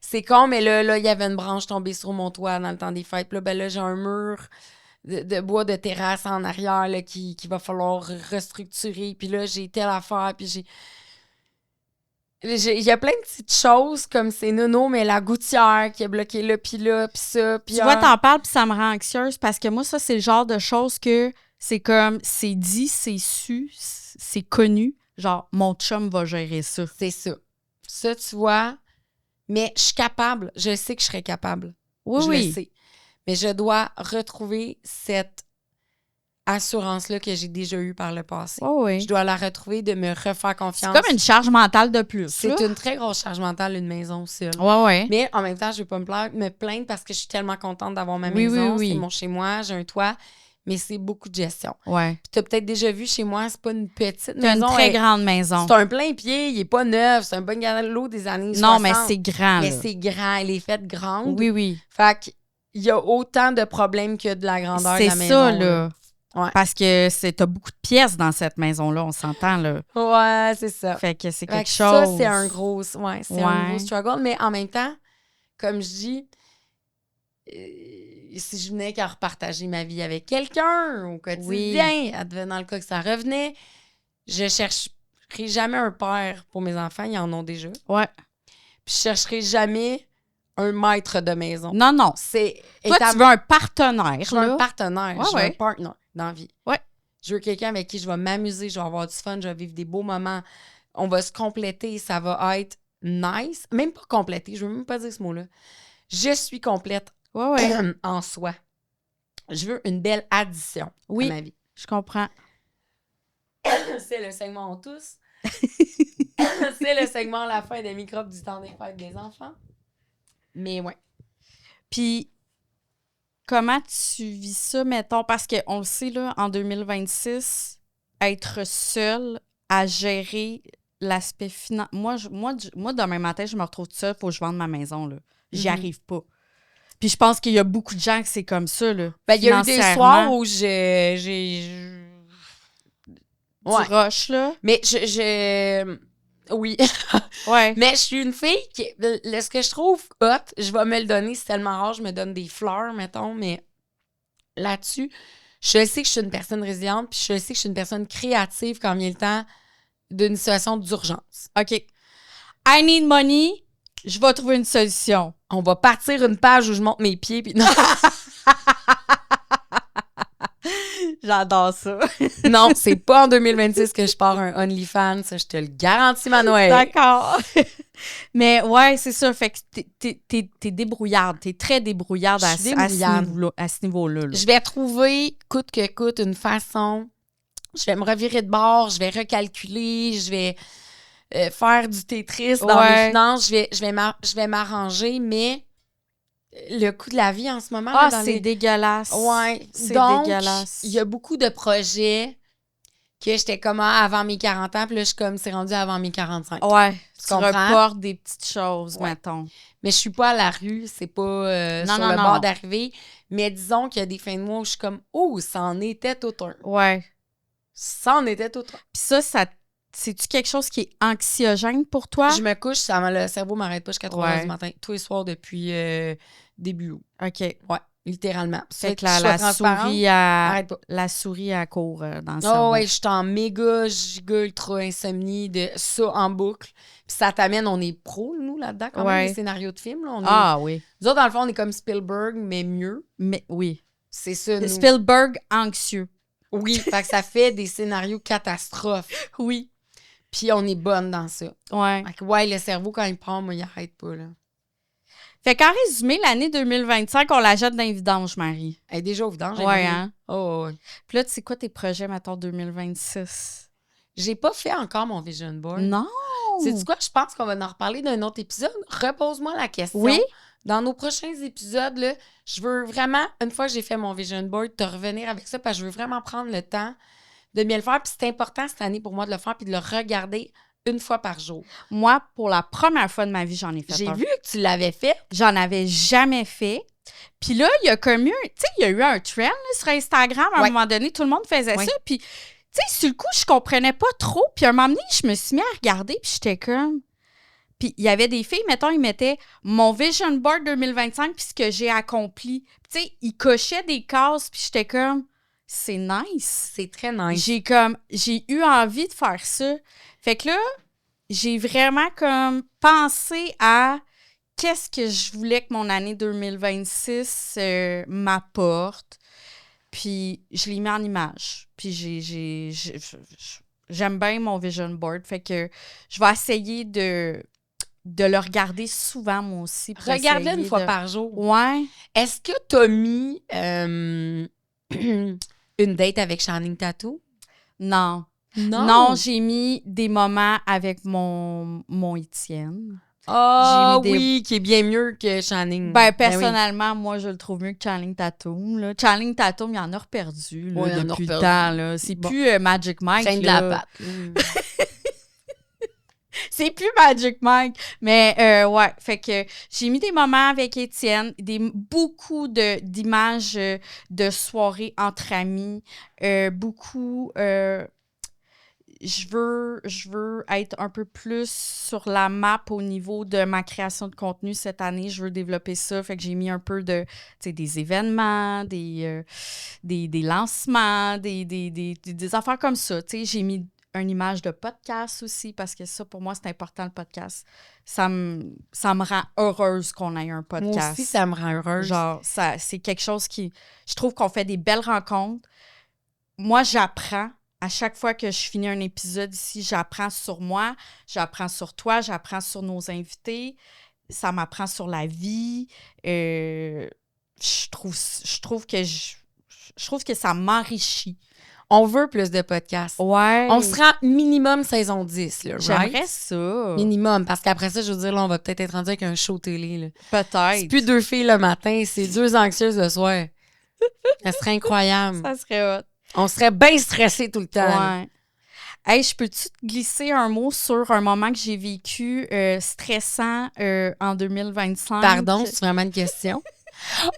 c'est con, mais là, il y avait une branche tombée sur mon toit dans le temps des fêtes. Puis là, ben là, j'ai un mur de bois de terrasse en arrière, là, qui va falloir restructurer. Puis là, j'ai telle affaire, puis il y a plein de petites choses comme c'est nono, mais la gouttière qui est bloquée là, puis ça. Puis tu vois, t'en parles, puis ça me rend anxieuse parce que moi, ça, c'est le genre de choses que c'est comme, c'est dit, c'est su, c'est connu. Genre, mon chum va gérer ça. C'est ça. Ça, tu vois, mais je suis capable. Je sais que je serais capable. Oui, je le sais. Mais je dois retrouver cette assurance-là que j'ai déjà eue par le passé. Je dois la retrouver, de me refaire confiance. C'est comme une charge mentale de plus. C'est une très grosse charge mentale, une maison seule. Ouais. Mais en même temps, je ne vais pas me plaindre parce que je suis tellement contente d'avoir ma maison. C'est mon chez-moi, j'ai un toit, mais c'est beaucoup de gestion. Ouais. Puis tu as peut-être déjà vu chez moi, c'est pas une petite maison. C'est une très grande maison. C'est un plein pied, il n'est pas neuf, c'est un bon galop des années 60. Non, mais c'est grand. Mais c'est grand, elle est faite grande. Oui. Fait qu'il y a autant de problèmes que de la grandeur de la maison. C'est ça, là. Ouais. Parce que t'as beaucoup de pièces dans cette maison-là, on s'entend, là. Ouais, c'est ça. Fait que c'est quelque chose. Ça, c'est un gros struggle. Mais en même temps, comme je dis, si je venais qu'à repartager ma vie avec quelqu'un au quotidien, advenant le cas que ça revenait, je chercherai jamais un père pour mes enfants, ils en ont déjà. Ouais. Puis je chercherai jamais un maître de maison. Non. Toi, tu veux un partenaire. Je veux un partenaire. Ouais, je veux un partner dans la vie. Ouais. Je veux quelqu'un avec qui je vais m'amuser, je vais avoir du fun, je vais vivre des beaux moments. On va se compléter, ça va être nice. Même pas compléter, je veux même pas dire ce mot-là. Je suis complète en soi. Je veux une belle addition à ma vie. Je comprends. C'est le segment On tous. C'est le segment à la fin des microbes du temps des fêtes des enfants. Mais ouais. Puis, comment tu vis ça, mettons? Parce qu'on le sait, là, en 2026, être seul à gérer l'aspect financier. Moi, demain matin, je me retrouve toute seule, il faut que je vende ma maison, là. J'y arrive pas. Puis je pense qu'il y a beaucoup de gens que c'est comme ça, là. Ben, il y a eu des soirs où j'ai du rush, là. Mais oui. Ouais. Mais je suis une fille qui... Ce que je trouve hot, je vais me le donner, c'est tellement rare, je me donne des fleurs, mettons, mais là-dessus, je sais que je suis une personne résiliente, puis je sais que je suis une personne créative quand vient le temps d'une situation d'urgence. OK. I need money, je vais trouver une solution. On va partir une page où je monte mes pieds, puis non. J'adore ça. Non, c'est pas en 2026 que je pars un OnlyFans, ça, je te le garantis, Manoël. D'accord. Mais ouais, c'est ça. Fait que t'es débrouillarde. T'es très débrouillarde à ce niveau-là. Là. Je vais trouver, coûte que coûte, une façon. Je vais me revirer de bord, je vais recalculer, je vais faire du Tetris dans mes finances, je vais m'arranger, mais le coût de la vie en ce moment... Ah, c'est dégueulasse. Ouais. C'est donc, dégueulasse. Il y a beaucoup de projets que j'étais comme avant mes 40 ans, puis là, je suis comme, c'est rendu avant mes 45. Ouais, tu comprends? reportes des petites choses, mettons. Mais je suis pas à la rue, c'est pas sur le bord d'arrivée. Mais disons qu'il y a des fins de mois où je suis comme, oh, ça en était tout un. Ouais. Ça en était tout un. Puis ça, c'est-tu quelque chose qui est anxiogène pour toi? Je me couche, le cerveau m'arrête pas jusqu'à 3 heures du matin, tous les soirs depuis début août. OK. Ouais, littéralement. Fait que la souris à court dans le cerveau. Oh ouais, je suis en méga, giga, ultra insomnie de ça en boucle. Puis ça t'amène, on est pro, nous, là-dedans, quand même, les scénarios de films. Là, oui. Nous autres, dans le fond, on est comme Spielberg, mais mieux. Mais oui. C'est ça, nous. Spielberg anxieux. Oui, fait que ça fait des scénarios catastrophes. Oui. Puis on est bonne dans ça. Ouais. Fait que ouais, le cerveau, quand il part, moi, il arrête pas, là. Fait qu'en résumé, l'année 2025, on la jette dans les vidanges, Marie. Elle est déjà au vidange. Ouais, hein? Oh, ouais. Puis là, tu sais quoi tes projets, mettons, 2026? J'ai pas fait encore mon vision board. Non! Sais-tu quoi? Je pense qu'on va en reparler d'un autre épisode. Repose-moi la question. Oui? Dans nos prochains épisodes, là, je veux vraiment, une fois que j'ai fait mon vision board, te revenir avec ça parce que je veux vraiment prendre le temps de bien le faire. Puis c'est important cette année pour moi de le faire puis de le regarder une fois par jour. Moi, pour la première fois de ma vie, j'en ai fait J'ai vu que tu l'avais fait. J'en avais jamais fait. Puis là, il y a comme eu, tu sais, il y a eu un trend là, sur Instagram. À un moment donné, tout le monde faisait ça. Puis, tu sais, sur le coup, je comprenais pas trop. Puis à un moment donné, je me suis mis à regarder. Puis j'étais comme... Puis il y avait des filles, mettons, ils mettaient mon vision board 2025 puis ce que j'ai accompli. Tu sais, ils cochaient des cases. Puis j'étais comme... C'est nice. C'est très nice. J'ai eu envie de faire ça. Fait que là, j'ai vraiment comme pensé à qu'est-ce que je voulais que mon année 2026 m'apporte. Puis je l'ai mis en image. Puis j'aime bien mon vision board. Fait que je vais essayer de le regarder souvent, moi aussi. Regarde-le une fois par jour. Ouais. Est-ce que tu as mis une date avec Channing Tattoo? Non. Non, j'ai mis des moments avec mon Étienne. Ah oui, qui est bien mieux que Channing. Ben, personnellement, moi, je le trouve mieux que Channing Tatum. Là. Channing Tatum, il en a reperdu là, depuis le temps. Là. C'est plus Magic Mike. C'est de la patte. C'est plus Magic Mike. Mais ouais, fait que j'ai mis des moments avec Étienne, beaucoup d'images de soirées entre amis, beaucoup... Je veux être un peu plus sur la map au niveau de ma création de contenu cette année. Je veux développer ça. Fait que j'ai mis un peu de, des événements, des lancements, des affaires comme ça. J'ai mis une image de podcast aussi parce que ça, pour moi, c'est important, le podcast. Ça me rend heureuse qu'on ait un podcast. Moi aussi, ça me rend heureuse. Genre, c'est quelque chose qui... Je trouve qu'on fait des belles rencontres. Moi, j'apprends. À chaque fois que je finis un épisode ici, j'apprends sur moi, j'apprends sur toi, j'apprends sur nos invités. Ça m'apprend sur la vie. Je trouve que ça m'enrichit. On veut plus de podcasts. Ouais. On se rend minimum saison 10, là, right? J'aimerais ça. Minimum, parce qu'après ça, je veux dire, là, on va peut-être être rendu avec un show télé, là. Peut-être. C'est plus 2 filles le matin, c'est 2 anxieuses le soir. Ça serait incroyable. Ça serait hot. On serait bien stressés tout le temps. là. Ouais. Hey, je peux-tu te glisser un mot sur un moment que j'ai vécu stressant en 2025? Pardon, c'est vraiment une question?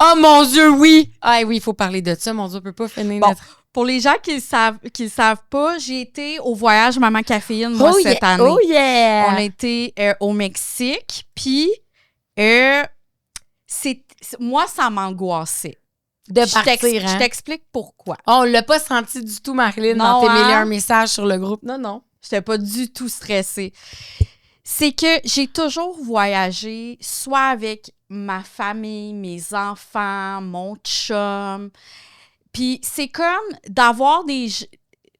Oh mon Dieu, oui! Ah oui, il faut parler de ça. Mon Dieu, on peut pas finir Bon, notre... pour les gens qui le savent pas, j'ai été au voyage Maman Caféine, moi, cette année. Oh yeah! On a été au Mexique, puis moi, ça m'angoissait. De Je partir, hein? t'explique pourquoi. Oh, on l'a pas senti du tout, Marilyn, Non, dans tes hein? meilleurs messages sur le groupe. Non. J'étais pas du tout stressée. C'est que j'ai toujours voyagé, soit avec ma famille, mes enfants, mon chum. Puis c'est comme d'avoir des...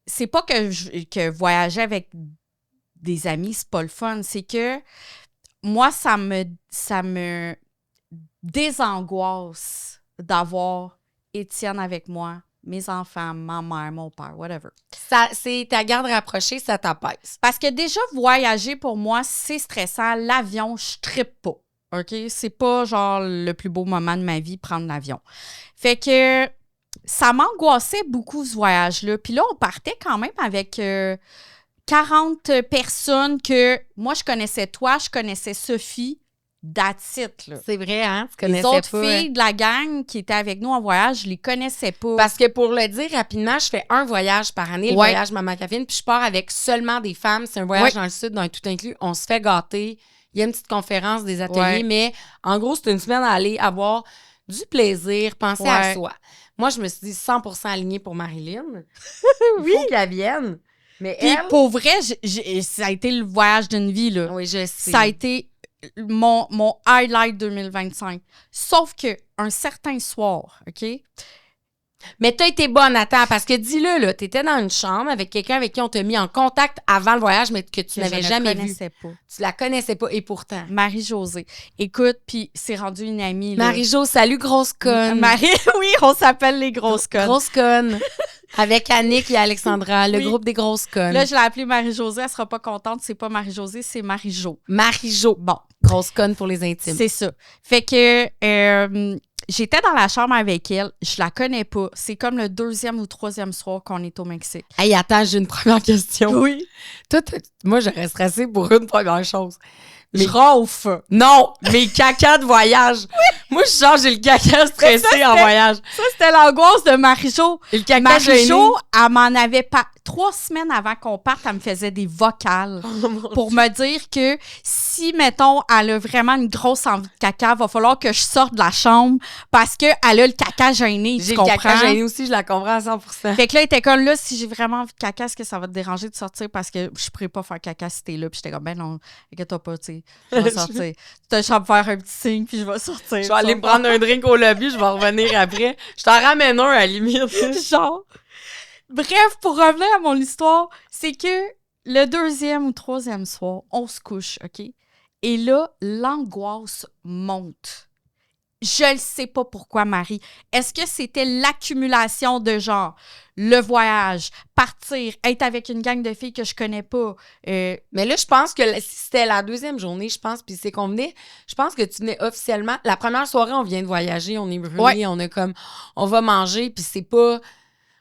C'est pas que voyager avec des amis, c'est pas le fun. C'est que moi, ça me désangoisse d'avoir Étienne avec moi, mes enfants, ma mère, mon père, whatever. Ça, c'est ta garde rapprochée, ça t'apaise. Parce que déjà, voyager, pour moi, c'est stressant. L'avion, je trippe pas. OK? C'est pas, genre, le plus beau moment de ma vie, prendre l'avion. Fait que ça m'angoissait beaucoup, ce voyage-là. Puis là, on partait quand même avec 40 personnes que moi, je connaissais toi, je connaissais Sophie. That's it, là. C'est vrai, hein? Tu Les connaissais autres pas. filles de la gang qui étaient avec nous en voyage, je les connaissais pas. Parce que pour le dire rapidement, je fais un voyage par année, le voyage Maman Caféine, puis je pars avec seulement des femmes. C'est un voyage dans le sud, dans un tout inclus. On se fait gâter. Il y a une petite conférence, des ateliers, mais en gros, c'est une semaine à aller avoir du plaisir, penser à soi. Moi, je me suis dit 100% alignée pour Marilyn. Il faut qu'elle vienne. Mais puis elle... pour vrai, ça a été le voyage d'une vie, là. Oui, je sais. Ça a été mon highlight 2025. Sauf que un certain soir, OK? Mais t'as été bonne, attends, parce que dis-le, là, t'étais dans une chambre avec quelqu'un avec qui on t'a mis en contact avant le voyage, mais que tu n'avais jamais vu. Pas. Tu la connaissais pas, et pourtant. Marie-Josée. Écoute, puis c'est rendu une amie, là. Marie-Jo, salut, grosse conne. Oui, on s'appelle les grosses connes. Grosse conne. Avec Annick et Alexandra, le groupe des grosses connes. Là, je l'ai appelée Marie-Josée, elle sera pas contente, c'est pas Marie-Josée, c'est Marie-Jo. Marie-Jo. Bon. Grosse conne pour les intimes. C'est ça. Fait que j'étais dans la chambre avec elle, je la connais pas. C'est comme le 2e ou 3e soir qu'on est au Mexique. Hey, attends, j'ai une première question. Oui. Toi, moi, j'aurais stressé pour une première chose. Je rauffe. Non, mes caca de voyage. Moi, je change, j'ai le caca stressé en voyage. Ça, c'était l'angoisse de Marie-Jo. Et le caca Marie-Jo, elle m'en avait pas... 3 semaines avant qu'on parte, elle me faisait des vocales pour me dire que si, mettons, elle a vraiment une grosse envie de caca, va falloir que je sorte de la chambre parce qu'elle a le caca gêné, tu comprends? J'ai le caca gêné aussi, je la comprends à 100%. Fait que là, elle était comme là, si j'ai vraiment envie de caca, est-ce que ça va te déranger de sortir parce que je pourrais pas faire caca si t'es là? Puis j'étais comme, ben non, inquiète-toi pas, tu sais, je vais sortir. Tu te chambre faire un petit signe, puis je vais sortir. Je vais aller me prendre un drink au lobby, je vais revenir après. Je t'en ramène un à la limite. Genre. Bref, pour revenir à mon histoire, c'est que le 2e ou 3e soir, on se couche, OK? Et là, l'angoisse monte. Je ne sais pas pourquoi, Marie. Est-ce que c'était l'accumulation de genre, le voyage, partir, être avec une gang de filles que je connais pas? Mais là, je pense que si c'était la 2e journée, je pense, puis c'est qu'on venait, je pense que tu venais officiellement. La première soirée, on vient de voyager, on est brûlés, on a comme, on va manger, puis c'est pas...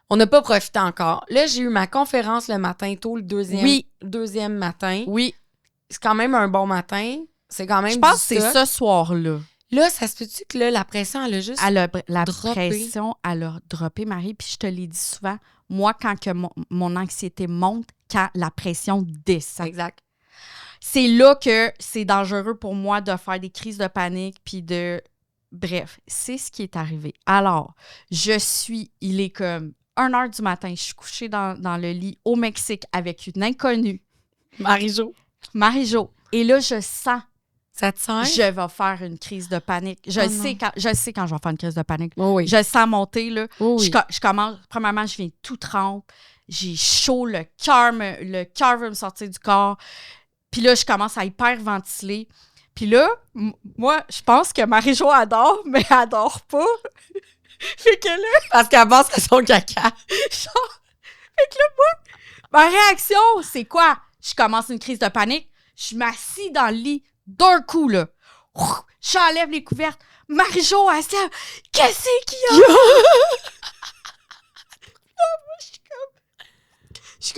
On n'a pas profité encore. Là, j'ai eu ma conférence le matin tôt, le 2e matin. Oui. C'est quand même un bon matin. C'est quand même je pense que c'est ce soir-là. Là, ça se peut-tu que là, la pression, elle a juste la pression, elle a droppé, Marie. Puis je te l'ai dit souvent, moi, quand que mon anxiété monte, quand la pression descend. Exact. C'est là que c'est dangereux pour moi de faire des crises de panique puis de... Bref, c'est ce qui est arrivé. Alors, il est comme 1h du matin, je suis couchée dans le lit au Mexique avec une inconnue. Marie-Jo. Et là, je sens. Ça te sent? Je vais faire une crise de panique. Je sais quand je vais faire une crise de panique. Oh oui. Je le sens monter, là. Oh oui. Je commence, premièrement, je viens tout trempe. J'ai chaud, le cœur veut me sortir du corps. Puis là, je commence à hyperventiler. Puis là, moi, je pense que Marie-Jo adore, mais elle adore pas. Fait que là... Parce qu'elle pense à son caca. Genre, Ma réaction, c'est quoi? Je commence une crise de panique. Je m'assis dans le lit d'un coup, là. J'enlève les couvertes. Marie-Jo, elle se lève. Qu'est-ce qu'il y a? Je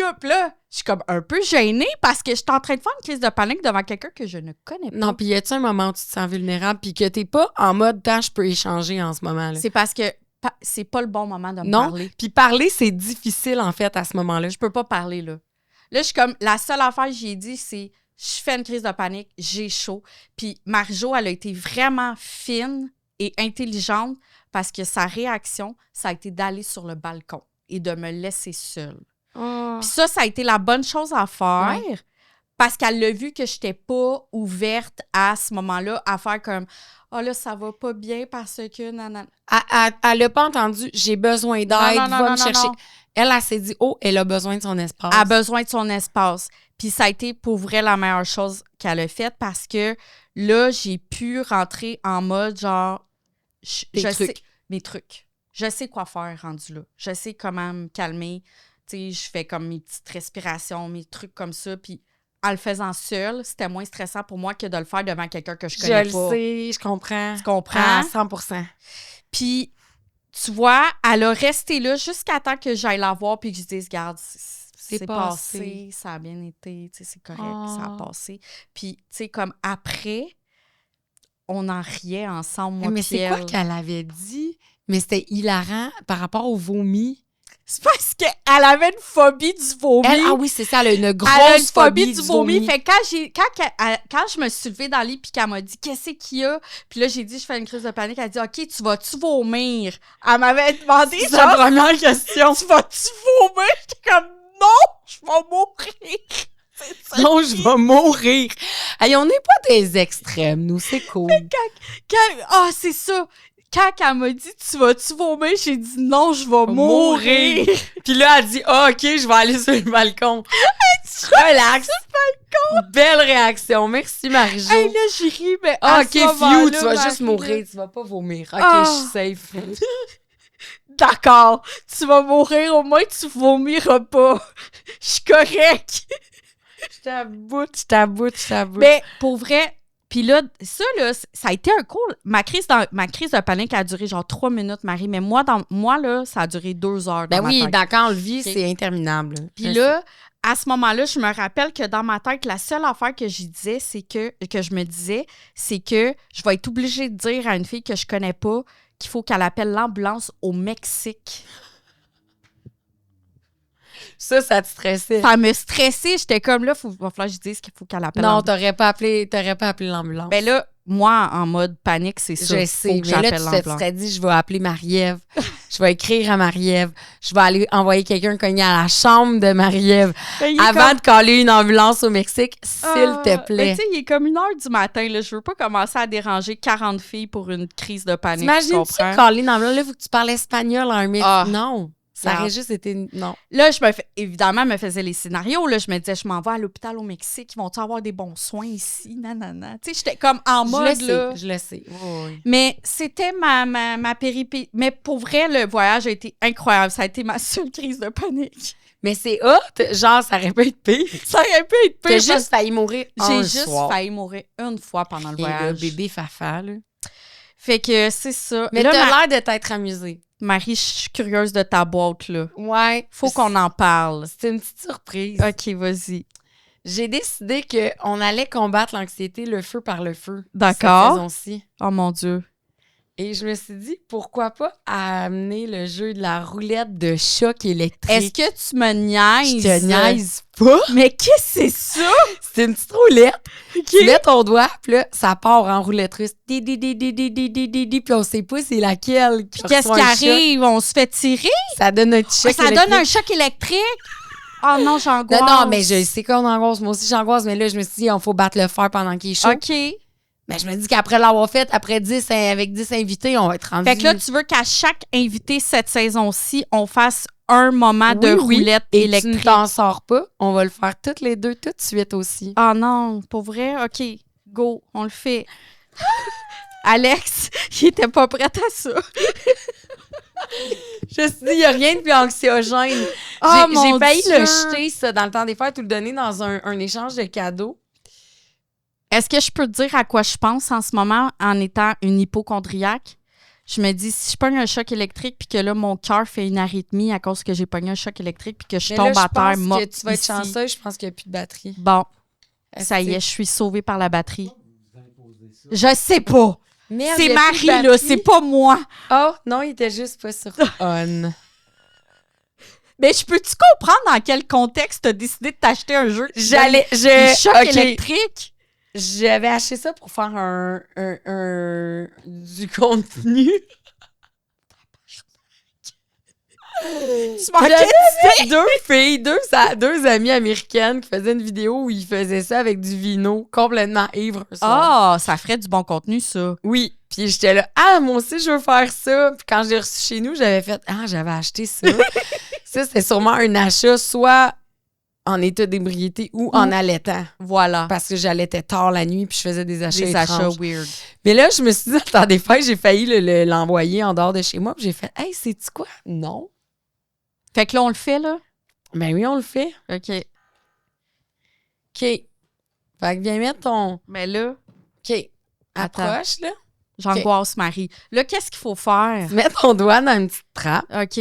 suis comme un peu gênée parce que je suis en train de faire une crise de panique devant quelqu'un que je ne connais pas. Non, puis y a-tu un moment où tu te sens vulnérable puis que t'es pas en mode « je peux échanger en ce moment-là ». C'est parce que c'est pas le bon moment de me Non, parler. puis parler, c'est difficile, en fait, à ce moment-là. Je peux pas parler, là. Là, je suis comme, la seule affaire que j'ai dit, c'est, je fais une crise de panique, j'ai chaud. Puis Marjo, elle a été vraiment fine et intelligente parce que sa réaction, ça a été d'aller sur le balcon et de me laisser seule. Oh. Puis ça a été la bonne chose à faire parce qu'elle l'a vu que je n'étais pas ouverte à ce moment-là à faire comme « Ah là, ça va pas bien parce que... » Elle l'a pas entendu « J'ai besoin d'aide, va me chercher. » Elle s'est dit « Oh, elle a besoin de son espace. » Elle a besoin de son espace. Puis ça a été pour vrai la meilleure chose qu'elle a faite parce que là, j'ai pu rentrer en mode genre... Je sais mes trucs. Je sais quoi faire rendu là. Je sais comment me calmer. Tu sais, je fais comme mes petites respirations, mes trucs comme ça. Puis en le faisant seule, c'était moins stressant pour moi que de le faire devant quelqu'un que je connais pas. Je le sais, je comprends. Tu comprends? À 100%. Puis, tu vois, elle a resté là jusqu'à temps que j'aille la voir puis que je dise, regarde, c'est passé, ça a bien été, tu sais, c'est correct, ça a passé. Puis, tu sais, comme après, on en riait ensemble, moi. Mais c'est quoi qu'elle avait dit? Mais c'était hilarant par rapport au vomi. C'est parce qu'elle avait une phobie du vomi. Oui, c'est ça, elle a une grosse phobie du vomi. Fait que quand je me suis levée dans le lit puis qu'elle m'a dit « Qu'est-ce qu'il y a? » Puis là, j'ai dit « Je fais une crise de panique. » Elle a dit « OK, tu vas-tu vomir? » Elle m'avait demandé... C'est la première question. « Tu vas-tu vomir? » J'étais comme « Non, je vais mourir. » Non, je vais mourir. Hey, on n'est pas des extrêmes, nous, c'est cool. C'est ça. Quand elle m'a dit « Tu vas-tu vomir? » J'ai dit « Non, je vais mourir. » Puis là, elle dit « OK, je vais aller sur le balcon. » Relax. Belle réaction. Merci, Marie-Jo. Hey, là, j'ai ri, mais OK, fiou, tu vas juste mourir. Tu vas pas vomir. OK, je suis safe. D'accord. Tu vas mourir, au moins tu vomiras pas. Je suis correcte. Je t'aboute. Mais pour vrai... Puis là, ça a été un cool. Ma crise de panique a duré genre 3 minutes, Marie. Mais moi, là, ça a duré 2 heures. Ben oui, quand on le vit, c'est interminable. Puis là, à ce moment-là, je me rappelle que dans ma tête, la seule affaire que je disais, que je me disais, c'est que je vais être obligée de dire à une fille que je connais pas qu'il faut qu'elle appelle l'ambulance au Mexique. Ça te stressait. Ça me stressait. J'étais comme là, il va falloir que je dise qu'il faut qu'elle appelle l'ambulance. Non, t'aurais pas appelé l'ambulance. Ben là, moi, en mode panique, c'est ça. Je sais, mais là, tu te serais dit, je vais appeler Marie-Ève. Je vais écrire à Marie-Ève. Je vais aller envoyer quelqu'un cogner à la chambre de Marie-Ève avant de caller une ambulance au Mexique, s'il te plaît. Mais tu sais, il est comme 1h du matin. Là, je veux pas commencer à déranger 40 filles pour une crise de panique. T'imagines-tu caller une ambulance? Là, il faut que tu parles espagnol à un médecin. Non. Ça aurait juste été... Non. Là, évidemment, je me faisais les scénarios. Là, je me disais, je m'en vais à l'hôpital au Mexique. Ils vont-tu avoir des bons soins ici? Nanana. Tu sais, j'étais comme en mode, là. Je le sais. Oui. Mais c'était ma péripétie. Mais pour vrai, le voyage a été incroyable. Ça a été ma seule crise de panique. Mais c'est hot. Genre, ça aurait pu être pire. Ça aurait pu être pire. T'as juste failli mourir J'ai juste failli mourir une fois pendant le voyage. Et le bébé fafa, là. Fait que c'est ça. Mais là, t'as l'air de t'être amusée. Marie, je suis curieuse de ta boîte, là. Ouais. Faut qu'on en parle. C'est une petite surprise. OK, vas-y. J'ai décidé qu'on allait combattre l'anxiété le feu par le feu. D'accord. Cette saison-ci. Oh mon Dieu. Et je me suis dit, pourquoi pas amener le jeu de la roulette de choc électrique? Est-ce que tu me niaises? Je te niaise pas. Mais qu'est-ce que c'est ça? C'est une petite roulette. Okay. Tu mets ton doigt, puis là, ça part en roulette russe. Puis on sait pas c'est laquelle. Puis qu'est-ce qui arrive? On se fait tirer? Ça donne un choc électrique. Ça donne un choc électrique? Oh non, j'angoisse. Non, mais je sais qu'on angoisse. Moi aussi, j'angoisse. Mais là, je me suis dit, il faut battre le fer pendant qu'il est chaud. OK. Mais je me dis qu'après l'avoir fait, avec 10 invités, on va être rendu. Fait que là, tu veux qu'à chaque invité cette saison-ci, on fasse un moment de roulette électrique. Et tu ne t'en sors pas. On va le faire toutes les deux tout de suite aussi. Ah non, pour vrai? OK, go, on le fait. Alex, il était pas prêt à ça. Je me suis dit, il n'y a rien de plus anxiogène. Oh, J'ai failli Dieu. le jeter, ça, dans le temps des fêtes, ou le donner dans un échange de cadeaux. Est-ce que je peux te dire à quoi je pense en ce moment en étant une hypochondriaque? Je me dis, si je pogne un choc électrique puis que là, mon cœur fait une arythmie à cause que j'ai pogné un choc électrique puis que je Mais tombe là, à terre je pense morte que tu vas être ici. chanceuse, je pense qu'il n'y a plus de batterie. Bon, Est-ce ça y que- est, je suis sauvée par la batterie. Je sais pas. Merde, C'est il y a plus de Marie, là, batterie. c'est pas moi. Oh, non, il était juste pas sur on. Mais je peux-tu comprendre dans quel contexte t'as décidé de t'acheter un jeu qui donne des chocs OK. électriques? J'avais acheté ça pour faire du contenu. Tu manquais J'avais deux filles, deux amies américaines qui faisaient une vidéo où ils faisaient ça avec du vino, complètement ivre un soir. Ah, ça ferait du bon contenu, ça. Oui, puis j'étais là, ah, moi aussi, je veux faire ça. Puis quand j'ai reçu chez nous, j'avais fait, ah, j'avais acheté ça. Ça, c'était sûrement un achat, soit en état d'ébriété ou en allaitant. Voilà. Parce que j'allaitais tard la nuit puis je faisais des achats Des achats étranges. weird. Mais là, je me suis dit, dans des fêtes, j'ai failli l'envoyer en dehors de chez moi. Puis j'ai fait, hey, sais-tu quoi? Non. Fait que là, on le fait, là? Ben oui, on le fait. OK. OK. Fait que viens mettre ton... Mais là, OK. Attends. Approche, là. j'angoisse Marie. Là, qu'est-ce qu'il faut faire? Mets ton doigt dans une petite trappe. OK.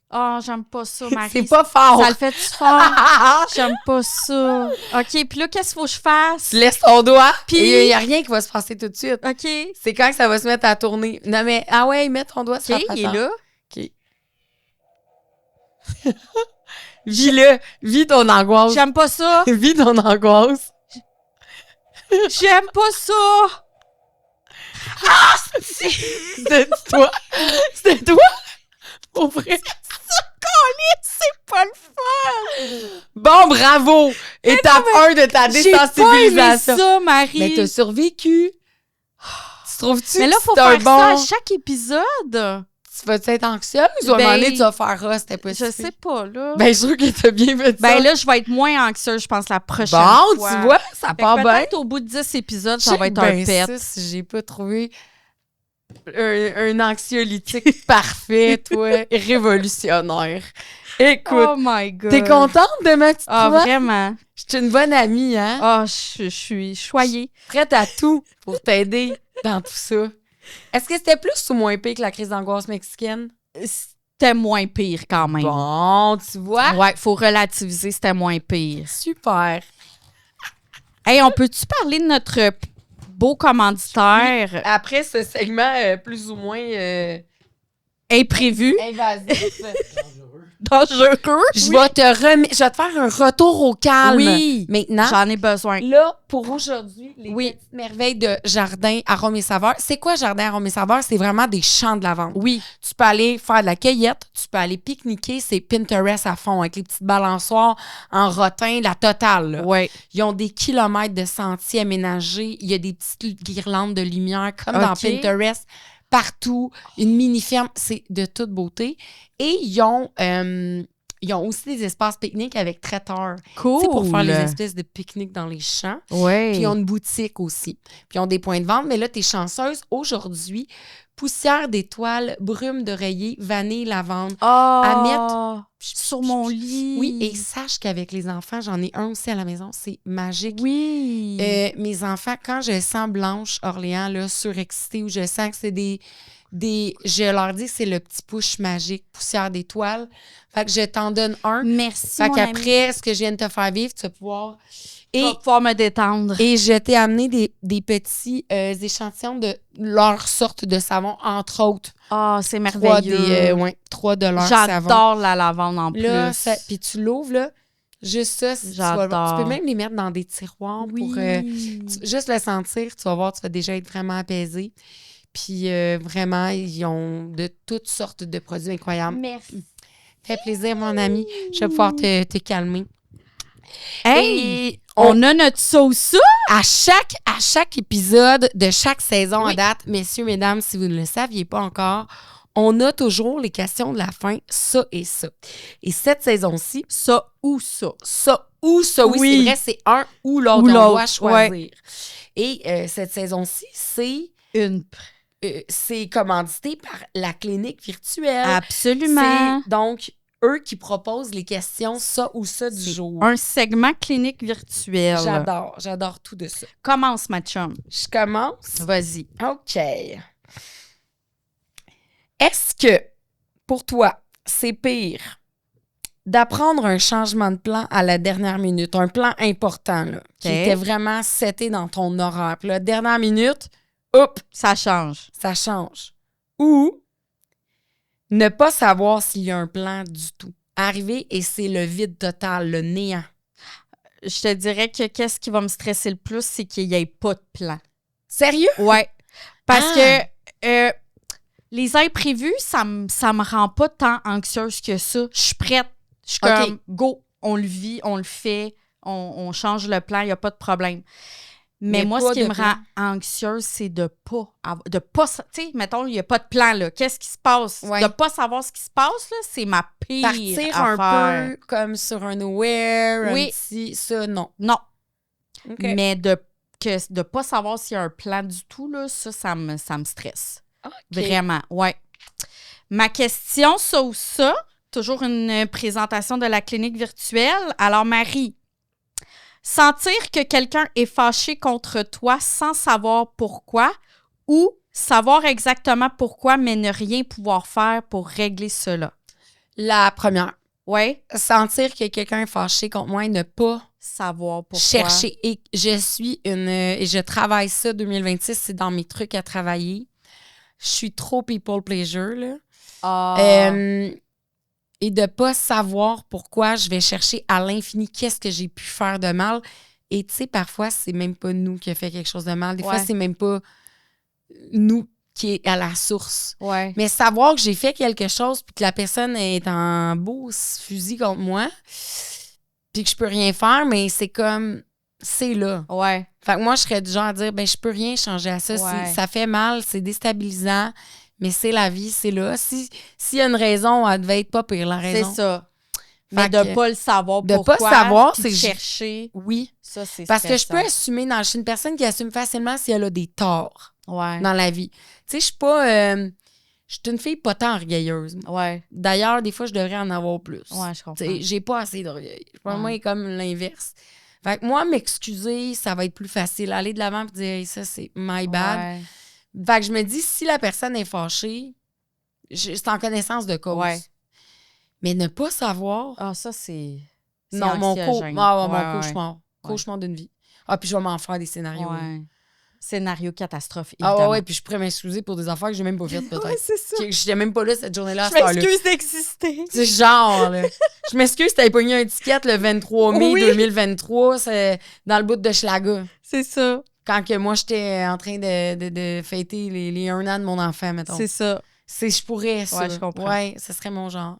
Ah, j'aime pas ça, Marie. C'est pas fort. Ça le fait-tu fort? J'aime pas ça. OK, puis là, qu'est-ce qu'il faut que je fasse? Tu laisses ton doigt, Puis- puis il n'y a rien qui va se passer tout de suite. OK. C'est quand que ça va se mettre à tourner. Non, mais, ah ouais, mets ton doigt sur OK, la il est patente. là. OK. Vis-le. Vis ton angoisse. J'aime pas ça. Vis ton angoisse. J'aime pas ça. C'était toi. C'était toi. Pour vrai. C'est pas le fun. Bon, bravo. Étape 1 de ta J'ai pas aimé désensibilisation. ça, Marie. Mais t'as survécu. Tu trouves-tu Mais là, que faut c'est un faire bon... ça à chaque épisode. Tu vas-tu être anxieuse ou à un Ben, moment donné, tu vas faire « Ah, c'était pas Je si sais pas, là. Ben, je suis sûre que t'as bien fait ça. Ben là, je vais être moins anxieuse, je pense, la prochaine bon, fois. tu vois, ça Fait que part bien. peut-être au bout de 10 épisodes, ça va être un Ben, pet. ça, si j'ai pas trouvé un anxiolytique parfait, toi, révolutionnaire. Écoute, Oh my God. t'es contente de ma petite Ah, voix? vraiment. Je suis une bonne amie, hein? Ah, je suis choyée. Prête à tout pour t'aider dans tout ça. Est-ce que c'était plus ou moins pire que la crise d'angoisse mexicaine? C'était moins pire quand même. Bon, tu vois? Ouais, faut relativiser, c'était moins pire. Super. Hey, on peut-tu parler de notre beau commanditaire Après ce segment plus ou moins imprévu, invasif, dangereux? je vais te faire un retour au calme. Oui, Maintenant, j'en ai besoin. là, pour aujourd'hui, les Oui. petites merveilles de Jardin Arômes et Saveurs. C'est quoi Jardin Arômes et Saveurs? C'est vraiment des champs de lavande. Oui, Tu peux aller faire de la cueillette, tu peux aller pique-niquer, c'est Pinterest à fond, avec les petites balançoires en rotin, la totale. Là. ouais. Ils ont des kilomètres de sentiers aménagés. Il y a des petites guirlandes de lumière, comme dans OK. Pinterest, partout. Une mini-ferme, c'est de toute beauté. Et ils ont aussi des espaces pique-nique avec traiteur. Cool. Tu sais, pour faire les espèces de pique-nique dans les champs. Ouais. Puis ils ont une boutique aussi. Puis ils ont des points de vente. Mais là, t'es chanceuse. Aujourd'hui, poussière d'étoiles, brume d'oreiller, vanille, lavande. à mettre sur mon lit. Oui, et sache qu'avec les enfants, j'en ai un aussi à la maison. C'est magique. Oui. Mes enfants, quand je sens Blanche Orléans là, surexcitée ou je sens que c'est des je leur dis que c'est le petit push magique, poussière d'étoiles. Fait que je t'en donne un. Merci, Fait mon qu'après, ce que je viens de te faire vivre, tu vas pouvoir... ami. Tu vas pouvoir me détendre. Et je t'ai amené des petits échantillons de leur sorte de savon, entre autres. Ah, c'est merveilleux. Trois de leur savon. J'adore la lavande en Là, plus. puis tu l'ouvres, là, juste ça. Tu J'adore. peux même les mettre dans des tiroirs Oui. pour juste le sentir. Tu vas voir, tu vas déjà être vraiment apaisé. Puis vraiment, ils ont de toutes sortes de produits incroyables. Merci. Fait plaisir, mon ami. Je vais pouvoir te calmer. Hey, Et on a notre sauce. à chaque épisode de chaque saison Oui. à date, messieurs, mesdames, si vous ne le saviez pas encore, on a toujours les questions de la fin, ça et ça. Et cette saison-ci, Ça ou ça. ça ou ça, oui, Oui. c'est vrai, c'est un ou l'autre, Ou on l'autre, doit choisir. Et cette saison-ci, c'est Une c'est commandité par la clinique virtuelle. Absolument. C'est donc eux qui proposent les questions ça ou ça du jour. Un segment clinique virtuel. J'adore tout de ça. Commence, ma chum. Je commence? Vas-y. OK. Est-ce que, pour toi, c'est pire d'apprendre un changement de plan à la dernière minute, un plan important, là, qui était vraiment seté dans ton horaire. Puis la dernière minute, hop, ça change. Ça change. Ou ne pas savoir s'il y a un plan du tout. Arriver et c'est le vide total, le néant. Je te dirais que qu'est-ce qui va me stresser le plus, c'est qu'il n'y ait pas de plan. Sérieux? Ouais. Parce que les imprévus, ça me rend pas tant anxieuse que ça. Je suis prête. Je suis comme, go, on le vit, on le fait, on change le plan, il n'y a pas de problème. Mais moi, ce qui me rend anxieuse, c'est de pas tu sais, mettons, il n'y a pas de plan, là. Qu'est-ce qui se passe? Ouais. De pas savoir ce qui se passe, là, c'est ma pire Partir affaire. Un peu comme sur un nowhere, oui. Un petit... Ça, non. Non. Okay. Mais de pas savoir s'il y a un plan du tout, là, ça me stresse. Okay. Vraiment, ouais. Ma question, ça ou ça, toujours une présentation de la clinique virtuelle. Alors, Marie, sentir que quelqu'un est fâché contre toi sans savoir pourquoi ou savoir exactement pourquoi, mais ne rien pouvoir faire pour régler cela? La première. Oui. Sentir que quelqu'un est fâché contre moi et ne pas savoir pourquoi. Chercher. Et je suis et je travaille ça 2026, c'est dans mes trucs à travailler. Je suis trop people pleasure, là. Et de pas savoir pourquoi je vais chercher à l'infini qu'est-ce que j'ai pu faire de mal. Et tu sais, parfois, c'est même pas nous qui a fait quelque chose de mal. Des fois, c'est même pas nous qui est à la source. Ouais. Mais savoir que j'ai fait quelque chose puis que la personne est en beau fusil contre moi puis que je peux rien faire, mais c'est comme... C'est là. Ouais. Fait que moi, je serais du genre à dire, ben je peux rien changer à ça. Ouais. Ça fait mal, c'est déstabilisant, mais c'est la vie, c'est là. S'il y a une raison, elle devait être pas pire, la raison. C'est ça. Mais de pas le savoir de pourquoi. De pas savoir, c'est chercher. Oui. Ça, c'est parce stressant. que je peux assumer, je suis une personne qui assume facilement si elle a des torts dans la vie. Tu sais, je suis pas... je suis une fille pas tant orgueilleuse. Ouais. D'ailleurs, des fois, je devrais en avoir plus. Ouais, je comprends. T'sais, j'ai pas assez d'orgueil. Pour moi, c'est comme l'inverse. Fait que moi, m'excuser, ça va être plus facile. Aller de l'avant et dire hey, ça, c'est my bad. Ouais. Fait que je me dis, si la personne est fâchée, c'est en connaissance de cause. Ouais. Mais ne pas savoir... Ah, ça, c'est non, mon cauchemar. Ouais. Cauchemar d'une vie. Ah, puis je vais m'en faire des scénarios. Ouais. Scénario catastrophe, évidemment. Ah ouais, puis je pourrais m'excuser pour des affaires que j'ai même pas faites, peut-être. Ouais, c'est ça. J'étais même pas là cette journée-là. Je m'excuse d'exister. C'est genre, là. Je m'excuse, t'avais pogné un ticket le 23 mai 2023, c'est dans le bout de Schlaga. C'est ça. Quand que moi, j'étais en train de fêter les 1 an de mon enfant, mettons. C'est ça. Je pourrais, ça. Ouais, je comprends. Ouais, ce serait mon genre.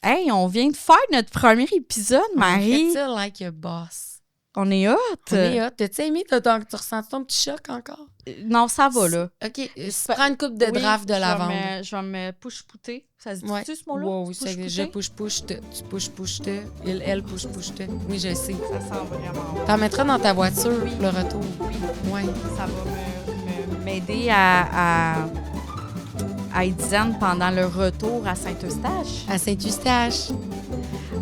Hey, on vient de faire notre premier épisode, Marie. On fait ça like a boss. On est hot. T'as-tu aimé? Tu ressens ton petit choc encore? Non, ça va, là. OK. Prends une coupe de draft de lavande. Je vais me push-pouter. Ça se dit-tu, ce mot-là? Oui, je push-push-te. Tu push-push-te. Elle push-push-te. Oui, je sais. Ça sent vraiment bon. T'en mettras dans ta voiture, le retour. Oui. Ouais. Ça va m'aider à être zen pendant le retour à Saint-Eustache. À Saint-Eustache.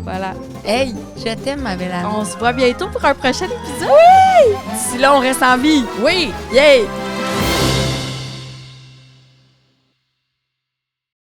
Voilà. Hey, je t'aime, ma belle amie. On se voit bientôt pour un prochain épisode. Oui! D'ici là, on reste en vie. Oui! Yay!